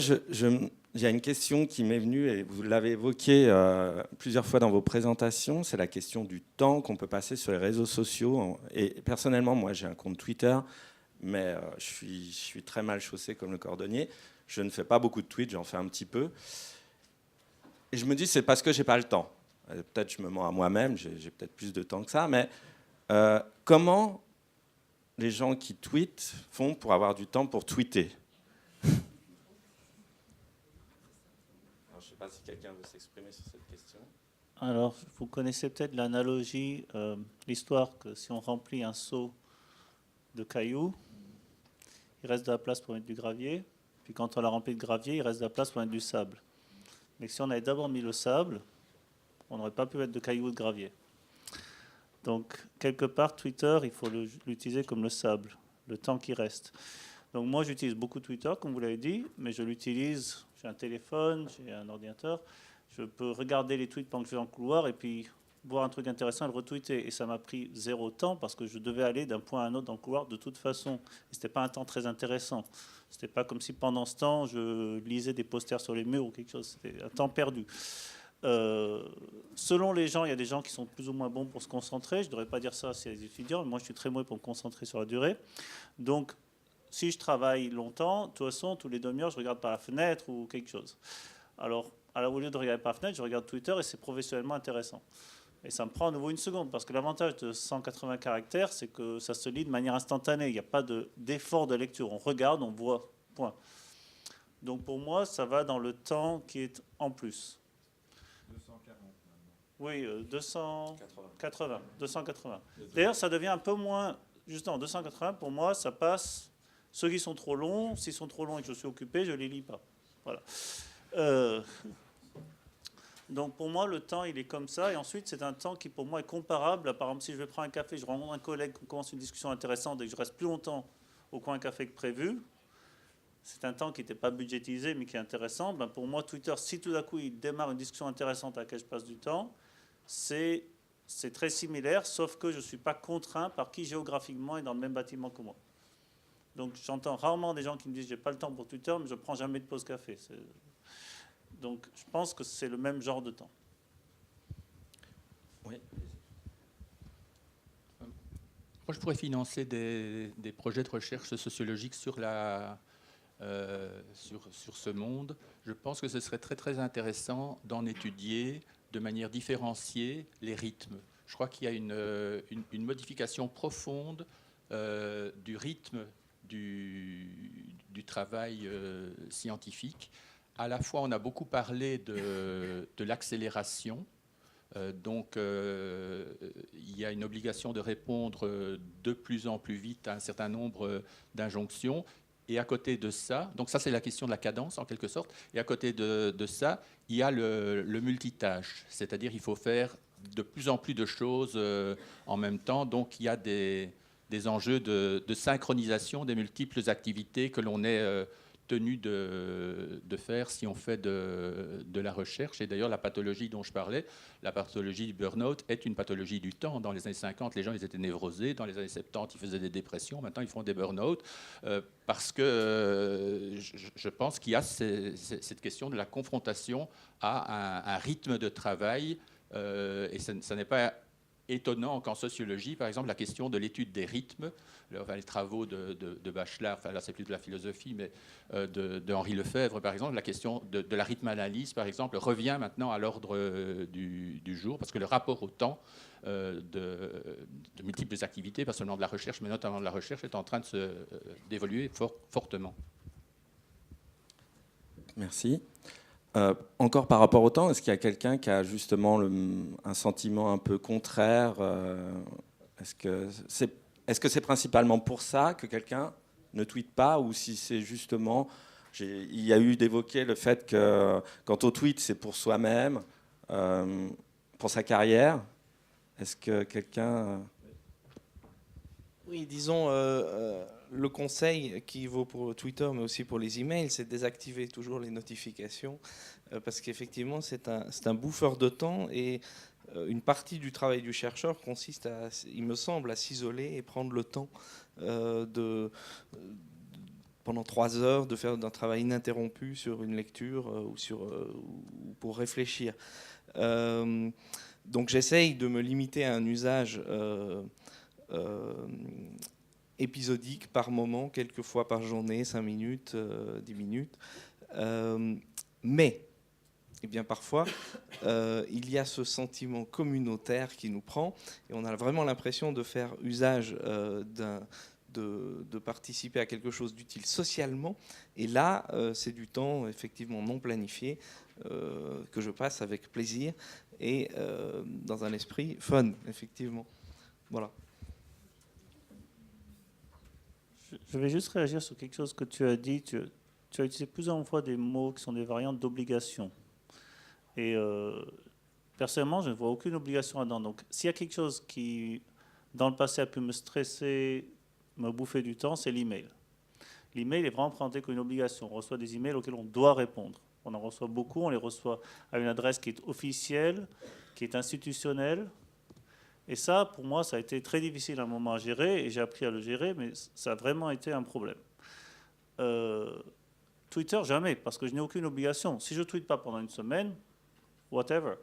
il y a une question qui m'est venue, et vous l'avez évoquée plusieurs fois dans vos présentations, c'est la question du temps qu'on peut passer sur les réseaux sociaux. Et personnellement, moi, j'ai un compte Twitter, mais je suis très mal chaussé comme le cordonnier. Je ne fais pas beaucoup de tweets, j'en fais un petit peu. Et je me dis, c'est parce que j'ai pas le temps. Peut-être je me mens à moi-même, j'ai peut-être plus de temps que ça, mais comment les gens qui tweetent font pour avoir du temps pour tweeter? Je ne sais pas si quelqu'un veut s'exprimer sur cette question. Alors, vous connaissez peut-être l'analogie, l'histoire que si on remplit un seau de cailloux, il reste de la place pour mettre du gravier. Puis quand on l'a rempli de gravier, il reste de la place pour mettre du sable. Mais si on avait d'abord mis le sable, on n'aurait pas pu mettre de cailloux ou de gravier. Donc, quelque part, Twitter, il faut l'utiliser comme le sable, le temps qui reste. Donc moi, j'utilise beaucoup Twitter, comme vous l'avez dit, mais je l'utilise, j'ai un téléphone, j'ai un ordinateur, je peux regarder les tweets pendant que je vais dans le couloir et puis voir un truc intéressant et le retweeter. Et ça m'a pris 0 temps parce que je devais aller d'un point à un autre dans le couloir de toute façon. Et ce n'était pas un temps très intéressant. Ce n'était pas comme si pendant ce temps, je lisais des posters sur les murs ou quelque chose. C'était un temps perdu. Selon les gens, il y a des gens qui sont plus ou moins bons pour se concentrer. Je ne devrais pas dire ça si les étudiants, mais moi je suis très mauvais pour me concentrer sur la durée. Donc, si je travaille longtemps, de toute façon, tous les demi-heures, je regarde par la fenêtre ou quelque chose. Alors, au lieu de regarder par la fenêtre, je regarde Twitter et c'est professionnellement intéressant. Et ça me prend à nouveau 1 seconde, parce que l'avantage de 180 caractères, c'est que ça se lit de manière instantanée. Il n'y a pas d'effort de lecture. On regarde, on voit, point. Donc pour moi, ça va dans le temps qui est en plus. 240 maintenant. Oui, 280. D'ailleurs, ça devient un peu moins... Justement, 280, pour moi, ça passe... Ceux qui sont trop longs, s'ils sont trop longs et que je suis occupé, je ne les lis pas. Voilà. Donc pour moi, le temps, il est comme ça. Et ensuite, c'est un temps qui, pour moi, est comparable. Par exemple, si je vais prendre un café, je rencontre un collègue, on commence une discussion intéressante et que je reste plus longtemps au coin café que prévu, c'est un temps qui n'était pas budgétisé, mais qui est intéressant. Ben pour moi, Twitter, si tout d'un coup, il démarre une discussion intéressante à laquelle je passe du temps, c'est très similaire, sauf que je ne suis pas contraint par qui géographiquement est dans le même bâtiment que moi. Donc j'entends rarement des gens qui me disent « j'ai pas le temps pour Twitter, mais je ne prends jamais de pause café ». Donc je pense que c'est le même genre de temps. Oui. Moi, je pourrais financer des projets de recherche sociologique sur ce monde. Je pense que ce serait très, très intéressant d'en étudier de manière différenciée les rythmes. Je crois qu'il y a une modification profonde du rythme du travail scientifique. À la fois, on a beaucoup parlé de l'accélération. Donc, il y a une obligation de répondre de plus en plus vite à un certain nombre d'injonctions. Et à côté de ça, donc ça c'est la question de la cadence en quelque sorte, et à côté de ça, il y a le multitâche, c'est-à-dire il faut faire de plus en plus de choses en même temps, donc il y a des enjeux de synchronisation des multiples activités que l'on est tenu de faire si on fait de la recherche. Et d'ailleurs, la pathologie dont je parlais, la pathologie du burn-out, est une pathologie du temps. Dans les années 50, les gens ils étaient névrosés. Dans les années 70, ils faisaient des dépressions. Maintenant, ils font des burn-out parce que je pense qu'il y a cette question de la confrontation à un rythme de travail. Et ça n'est pas étonnant qu'en sociologie, par exemple, la question de l'étude des rythmes, les travaux de Bachelard, enfin là c'est plus de la philosophie, mais de Henri Lefebvre, par exemple, la question de la rythme-analyse, par exemple, revient maintenant à l'ordre du jour, parce que le rapport au temps de multiples activités, pas seulement de la recherche, mais notamment de la recherche, est en train d'évoluer fortement. Merci. Encore par rapport au temps, est-ce qu'il y a quelqu'un qui a justement un sentiment un peu contraire Est-ce que c'est principalement pour ça que quelqu'un ne tweete pas, ou si c'est justement... Il y a eu d'évoquer le fait que quand on tweet, c'est pour soi-même, pour sa carrière. Est-ce que quelqu'un... Oui, disons, le conseil qui vaut pour Twitter, mais aussi pour les emails, c'est de désactiver toujours les notifications, parce qu'effectivement, c'est un bouffeur de temps, et une partie du travail du chercheur consiste, il me semble, à s'isoler et prendre le temps pendant 3 heures, de faire un travail ininterrompu sur une lecture ou pour réfléchir. Donc j'essaye de me limiter à un usage épisodique par moment, quelques fois par journée, 5 minutes, 10 minutes. Mais, eh bien, parfois, il y a ce sentiment communautaire qui nous prend, et on a vraiment l'impression de faire usage de participer à quelque chose d'utile socialement. Et là, c'est du temps effectivement non planifié que je passe avec plaisir et dans un esprit fun, effectivement. Voilà. Je vais juste réagir sur quelque chose que tu as dit. Tu as utilisé plusieurs fois des mots qui sont des variantes d'obligation. Et personnellement, je ne vois aucune obligation là-dedans. Donc, s'il y a quelque chose qui, dans le passé, a pu me stresser, me bouffer du temps, c'est l'email. L'email est vraiment présenté comme une obligation. On reçoit des emails auxquels on doit répondre. On en reçoit beaucoup, on les reçoit à une adresse qui est officielle, qui est institutionnelle. Et ça, pour moi, ça a été très difficile à un moment à gérer, et j'ai appris à le gérer, mais ça a vraiment été un problème. Twitter, jamais, parce que je n'ai aucune obligation. Si je ne tweete pas pendant une semaine, whatever,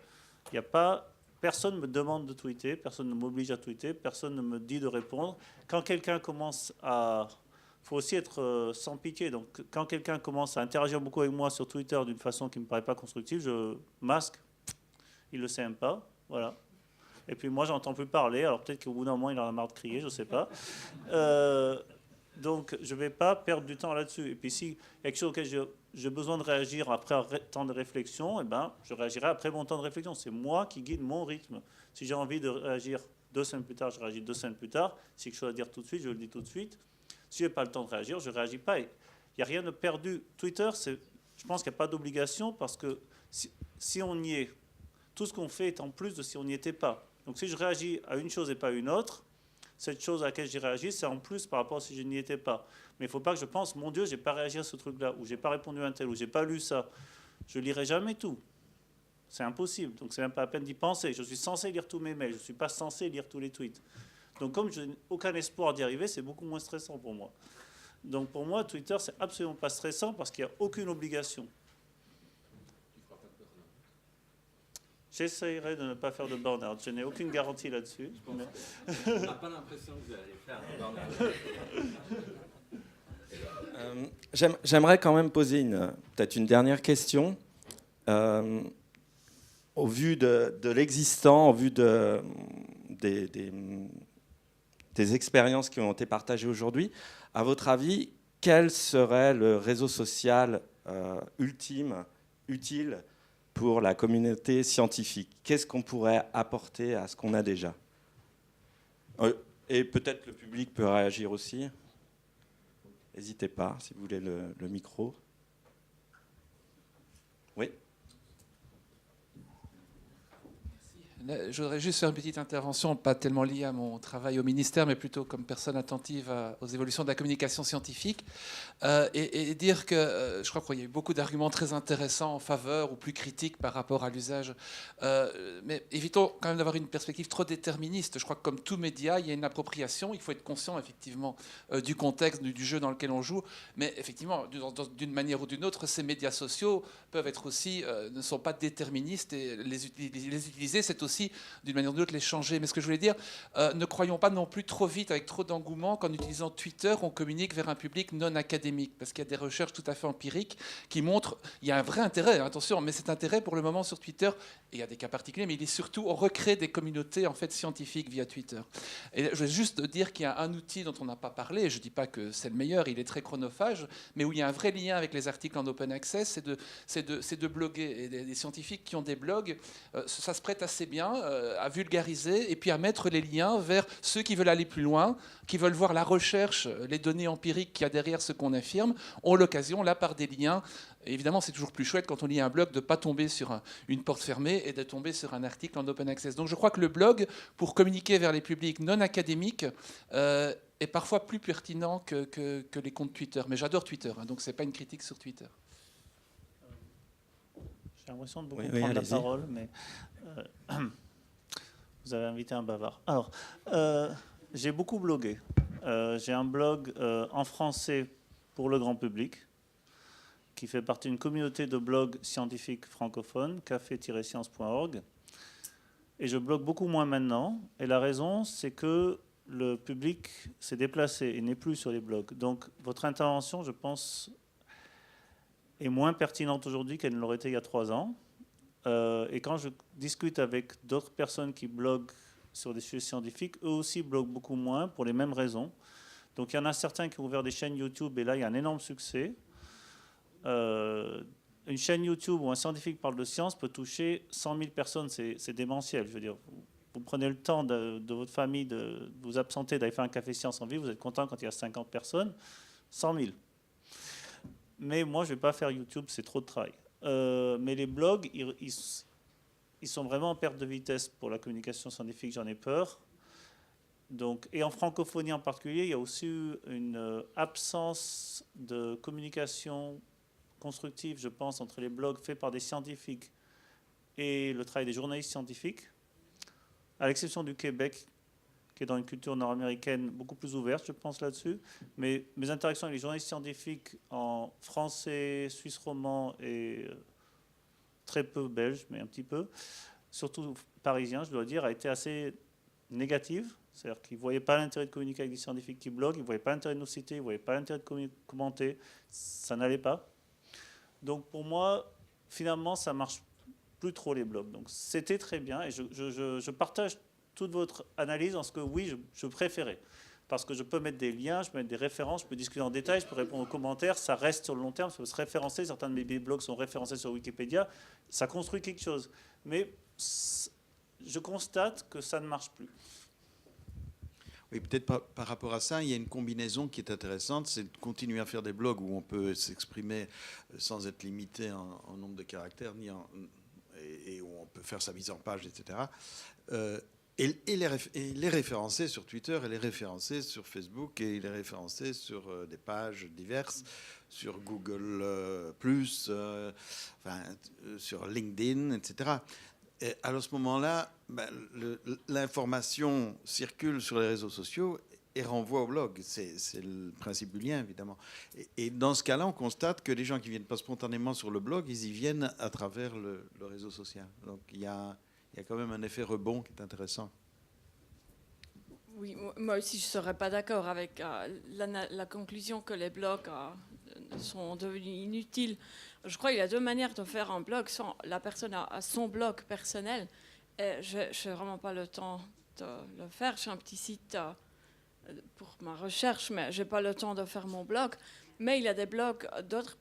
il n'y a pas... Personne ne me demande de tweeter, personne ne m'oblige à tweeter, personne ne me dit de répondre. Quand quelqu'un commence à... Il faut aussi être sans pitié. Donc, quand quelqu'un commence à interagir beaucoup avec moi sur Twitter d'une façon qui ne me paraît pas constructive, je masque. Il ne le sait même pas. Voilà. Et puis moi, j'entends plus parler. Alors peut-être qu'au bout d'un moment, il en a marre de crier, je ne sais pas. Donc, je ne vais pas perdre du temps là-dessus. Et puis, si il y a quelque chose auquel j'ai besoin de réagir après un temps de réflexion, eh ben, je réagirai après mon temps de réflexion. C'est moi qui guide mon rythme. Si j'ai envie de réagir 2 semaines plus tard, je réagis 2 semaines plus tard. Si quelque chose à dire tout de suite, je le dis tout de suite. Si je n'ai pas le temps de réagir, je ne réagis pas. Il n'y a rien de perdu. Twitter, je pense qu'il n'y a pas d'obligation, parce que si on y est, tout ce qu'on fait est en plus de si on n'y était pas. Donc si je réagis à une chose et pas à une autre, cette chose à laquelle j'ai réagi, c'est en plus par rapport à si je n'y étais pas. Mais il ne faut pas que je pense, mon Dieu, je n'ai pas réagi à ce truc-là, ou je n'ai pas répondu à un tel, ou je n'ai pas lu ça. Je ne lirai jamais tout. C'est impossible. Donc, ce n'est même pas la peine d'y penser. Je suis censé lire tous mes mails. Je ne suis pas censé lire tous les tweets. Donc, comme je n'ai aucun espoir d'y arriver, c'est beaucoup moins stressant pour moi. Donc, pour moi, Twitter, c'est absolument pas stressant parce qu'il n'y a aucune obligation. J'essaierai de ne pas faire de burn-out. Je n'ai aucune garantie là-dessus. On n'a pas l'impression que vous allez faire un burn-out. J'aimerais quand même poser peut-être une dernière question. Au vu de l'existant, au vu des expériences qui ont été partagées aujourd'hui, à votre avis, quel serait le réseau social ultime, utile pour la communauté scientifique? Qu'est-ce qu'on pourrait apporter à ce qu'on a déjà? Et peut-être le public peut réagir aussi. N'hésitez pas, si vous voulez le micro. Oui. Je voudrais juste faire une petite intervention, pas tellement liée à mon travail au ministère, mais plutôt comme personne attentive aux évolutions de la communication scientifique, et dire que je crois qu'il y a eu beaucoup d'arguments très intéressants en faveur ou plus critiques par rapport à l'usage. Mais évitons quand même d'avoir une perspective trop déterministe. Je crois que comme tout média, il y a une appropriation. Il faut être conscient effectivement du contexte, du jeu dans lequel on joue. Mais effectivement, d'une manière ou d'une autre, ces médias sociaux peuvent être aussi, ne sont pas déterministes, et les utiliser, c'est aussi aussi, d'une manière ou d'une autre, les changer. Mais ce que je voulais dire, ne croyons pas non plus trop vite, avec trop d'engouement, qu'en utilisant Twitter, on communique vers un public non académique. Parce qu'il y a des recherches tout à fait empiriques qui montrent, il y a un vrai intérêt, attention, mais cet intérêt pour le moment sur Twitter, et il y a des cas particuliers, mais il est surtout, on recrée des communautés en fait scientifiques via Twitter. Et je veux juste dire qu'il y a un outil dont on n'a pas parlé, je ne dis pas que c'est le meilleur, il est très chronophage, mais où il y a un vrai lien avec les articles en open access, c'est de bloguer. Et des scientifiques qui ont des blogs, ça se prête assez bien à vulgariser et puis à mettre les liens vers ceux qui veulent aller plus loin, qui veulent voir la recherche, les données empiriques qu'il y a derrière ce qu'on affirme, ont l'occasion, là, par des liens. Et évidemment, c'est toujours plus chouette quand on lit un blog de ne pas tomber sur une porte fermée et de tomber sur un article en open access. Donc je crois que le blog, pour communiquer vers les publics non académiques, est parfois plus pertinent que les comptes Twitter. Mais j'adore Twitter, donc ce n'est pas une critique sur Twitter. J'ai l'impression de beaucoup prendre la parole, mais vous avez invité un bavard. Alors, j'ai beaucoup blogué. J'ai un blog en français pour le grand public qui fait partie d'une communauté de blogs scientifiques francophones, café-science.org. Et je blogue beaucoup moins maintenant. Et la raison, c'est que le public s'est déplacé et n'est plus sur les blogs. Donc, votre intervention, je pense, est moins pertinente aujourd'hui qu'elle ne l'aurait été il y a 3 ans. Et quand je discute avec d'autres personnes qui bloguent sur des sujets scientifiques, eux aussi bloguent beaucoup moins pour les mêmes raisons. Donc il y en a certains qui ont ouvert des chaînes YouTube et là il y a un énorme succès. Une chaîne YouTube où un scientifique parle de science peut toucher 100 000 personnes, c'est démentiel. Je veux dire, vous prenez le temps de votre famille de vous absenter, d'aller faire un café science en ville, vous êtes content quand il y a 50 personnes, 100 000. Mais moi, je ne vais pas faire YouTube, c'est trop de travail. Mais les blogs, ils sont vraiment en perte de vitesse pour la communication scientifique, j'en ai peur. Donc, et en francophonie en particulier, il y a aussi eu une absence de communication constructive, je pense, entre les blogs faits par des scientifiques et le travail des journalistes scientifiques, à l'exception du Québec, qui est dans une culture nord-américaine beaucoup plus ouverte, je pense, là-dessus. Mais mes interactions avec les journalistes scientifiques en français, suisse romand et très peu belge, mais un petit peu, surtout parisien, je dois dire, a été assez négative. C'est-à-dire qu'ils ne voyaient pas l'intérêt de communiquer avec des scientifiques qui bloguent, ils ne voyaient pas l'intérêt de nous citer, ils ne voyaient pas l'intérêt de commenter. Ça n'allait pas. Donc pour moi, finalement, ça ne marche plus trop les blogs. Donc c'était très bien et je partage toute votre analyse en ce que oui, je préférais. Parce que je peux mettre des liens, je peux mettre des références, je peux discuter en détail, je peux répondre aux commentaires, ça reste sur le long terme, ça peut se référencer, certains de mes blogs sont référencés sur Wikipédia, ça construit quelque chose. Mais je constate que ça ne marche plus. Oui, peut-être par rapport à ça, il y a une combinaison qui est intéressante, c'est de continuer à faire des blogs où on peut s'exprimer sans être limité en nombre de caractères, et où on peut faire sa mise en page, etc. Et les référencer sur Twitter, et les référencer sur Facebook, et les référencer sur des pages diverses, sur Google+, sur LinkedIn, etc. Et à ce moment-là, l'information circule sur les réseaux sociaux et renvoie au blog. C'est le principe du lien, évidemment. Et dans ce cas-là, on constate que les gens qui ne viennent pas spontanément sur le blog, ils y viennent à travers le réseau social. Donc il y a quand même un effet rebond qui est intéressant. Oui, moi aussi, je ne serais pas d'accord avec la conclusion que les blogs sont devenus inutiles. Je crois qu'il y a 2 manières de faire un blog. La personne a son blog personnel. Et je n'ai vraiment pas le temps de le faire. J'ai un petit site pour ma recherche, mais je n'ai pas le temps de faire mon blog. Mais il y a des blogs d'autres,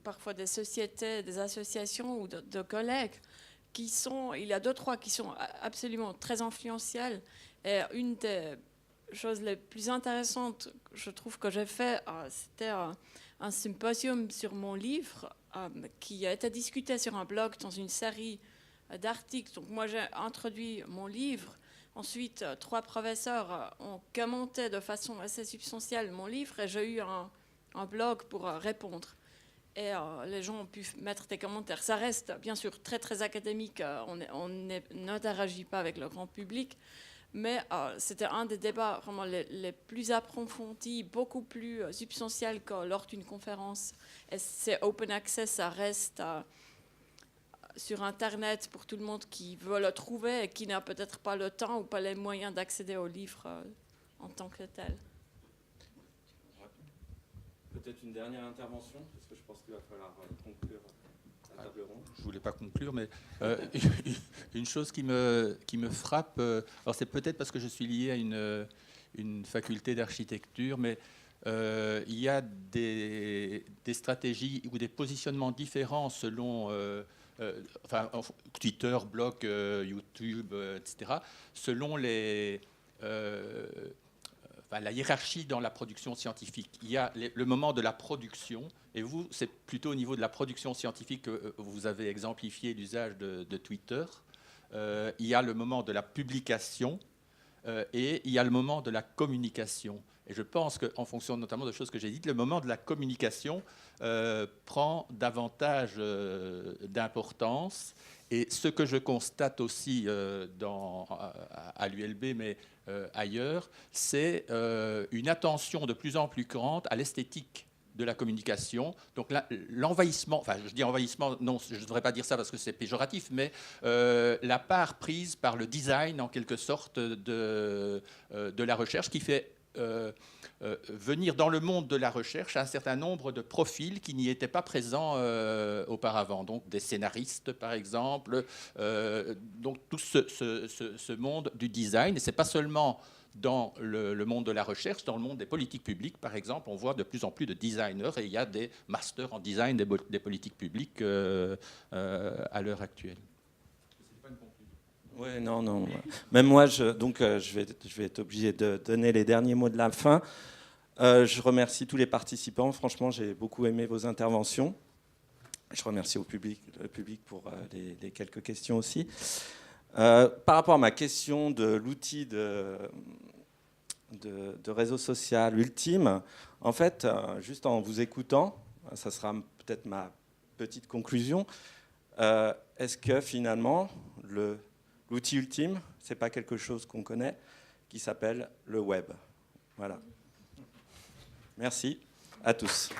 parfois des sociétés, des associations ou de collègues, il y a 2-3 qui sont absolument très influentiels. Et une des choses les plus intéressantes, je trouve, que j'ai fait, c'était un symposium sur mon livre qui a été discuté sur un blog dans une série d'articles. Donc moi, j'ai introduit mon livre. Ensuite, 3 professeurs ont commenté de façon assez substantielle mon livre et j'ai eu un blog pour répondre. Et les gens ont pu mettre des commentaires. Ça reste bien sûr très très académique, on n'interagit pas avec le grand public, mais c'était un des débats vraiment les plus approfondis, beaucoup plus substantiels que lors d'une conférence. Et c'est open access, ça reste sur Internet pour tout le monde qui veut le trouver et qui n'a peut-être pas le temps ou pas les moyens d'accéder au livre en tant que tel. Peut-être une dernière intervention, parce que je pense qu'il va falloir conclure la table ronde. Je ne voulais pas conclure, mais une chose qui me frappe, alors c'est peut-être parce que je suis lié à une faculté d'architecture, mais il y a des stratégies ou des positionnements différents selon Twitter, blog, YouTube, etc., selon la hiérarchie dans la production scientifique. Il y a le moment de la production, et vous, c'est plutôt au niveau de la production scientifique que vous avez exemplifié l'usage de Twitter. Il y a le moment de la publication et il y a le moment de la communication. Et je pense qu'en fonction notamment de choses que j'ai dites, le moment de la communication prend davantage d'importance. Et ce que je constate aussi à l'ULB, mais ailleurs, c'est une attention de plus en plus grande à l'esthétique de la communication. Donc l'envahissement, enfin je dis envahissement, non, je ne devrais pas dire ça parce que c'est péjoratif, mais la part prise par le design en quelque sorte de la recherche qui fait venir dans le monde de la recherche un certain nombre de profils qui n'y étaient pas présents auparavant. Donc des scénaristes, par exemple. Donc tout ce monde du design. Et ce n'est pas seulement dans le monde de la recherche, dans le monde des politiques publiques, par exemple, on voit de plus en plus de designers et il y a des masters en design des politiques publiques à l'heure actuelle. Oui, non. Même moi, je vais être obligé de donner les derniers mots de la fin. Je remercie tous les participants. Franchement, j'ai beaucoup aimé vos interventions. Je remercie le public pour les quelques questions aussi. Par rapport à ma question de l'outil de réseau social ultime, en fait, juste en vous écoutant, ça sera peut-être ma petite conclusion, est-ce que finalement, l'outil ultime, ce n'est pas quelque chose qu'on connaît, qui s'appelle le web. Voilà. Merci à tous.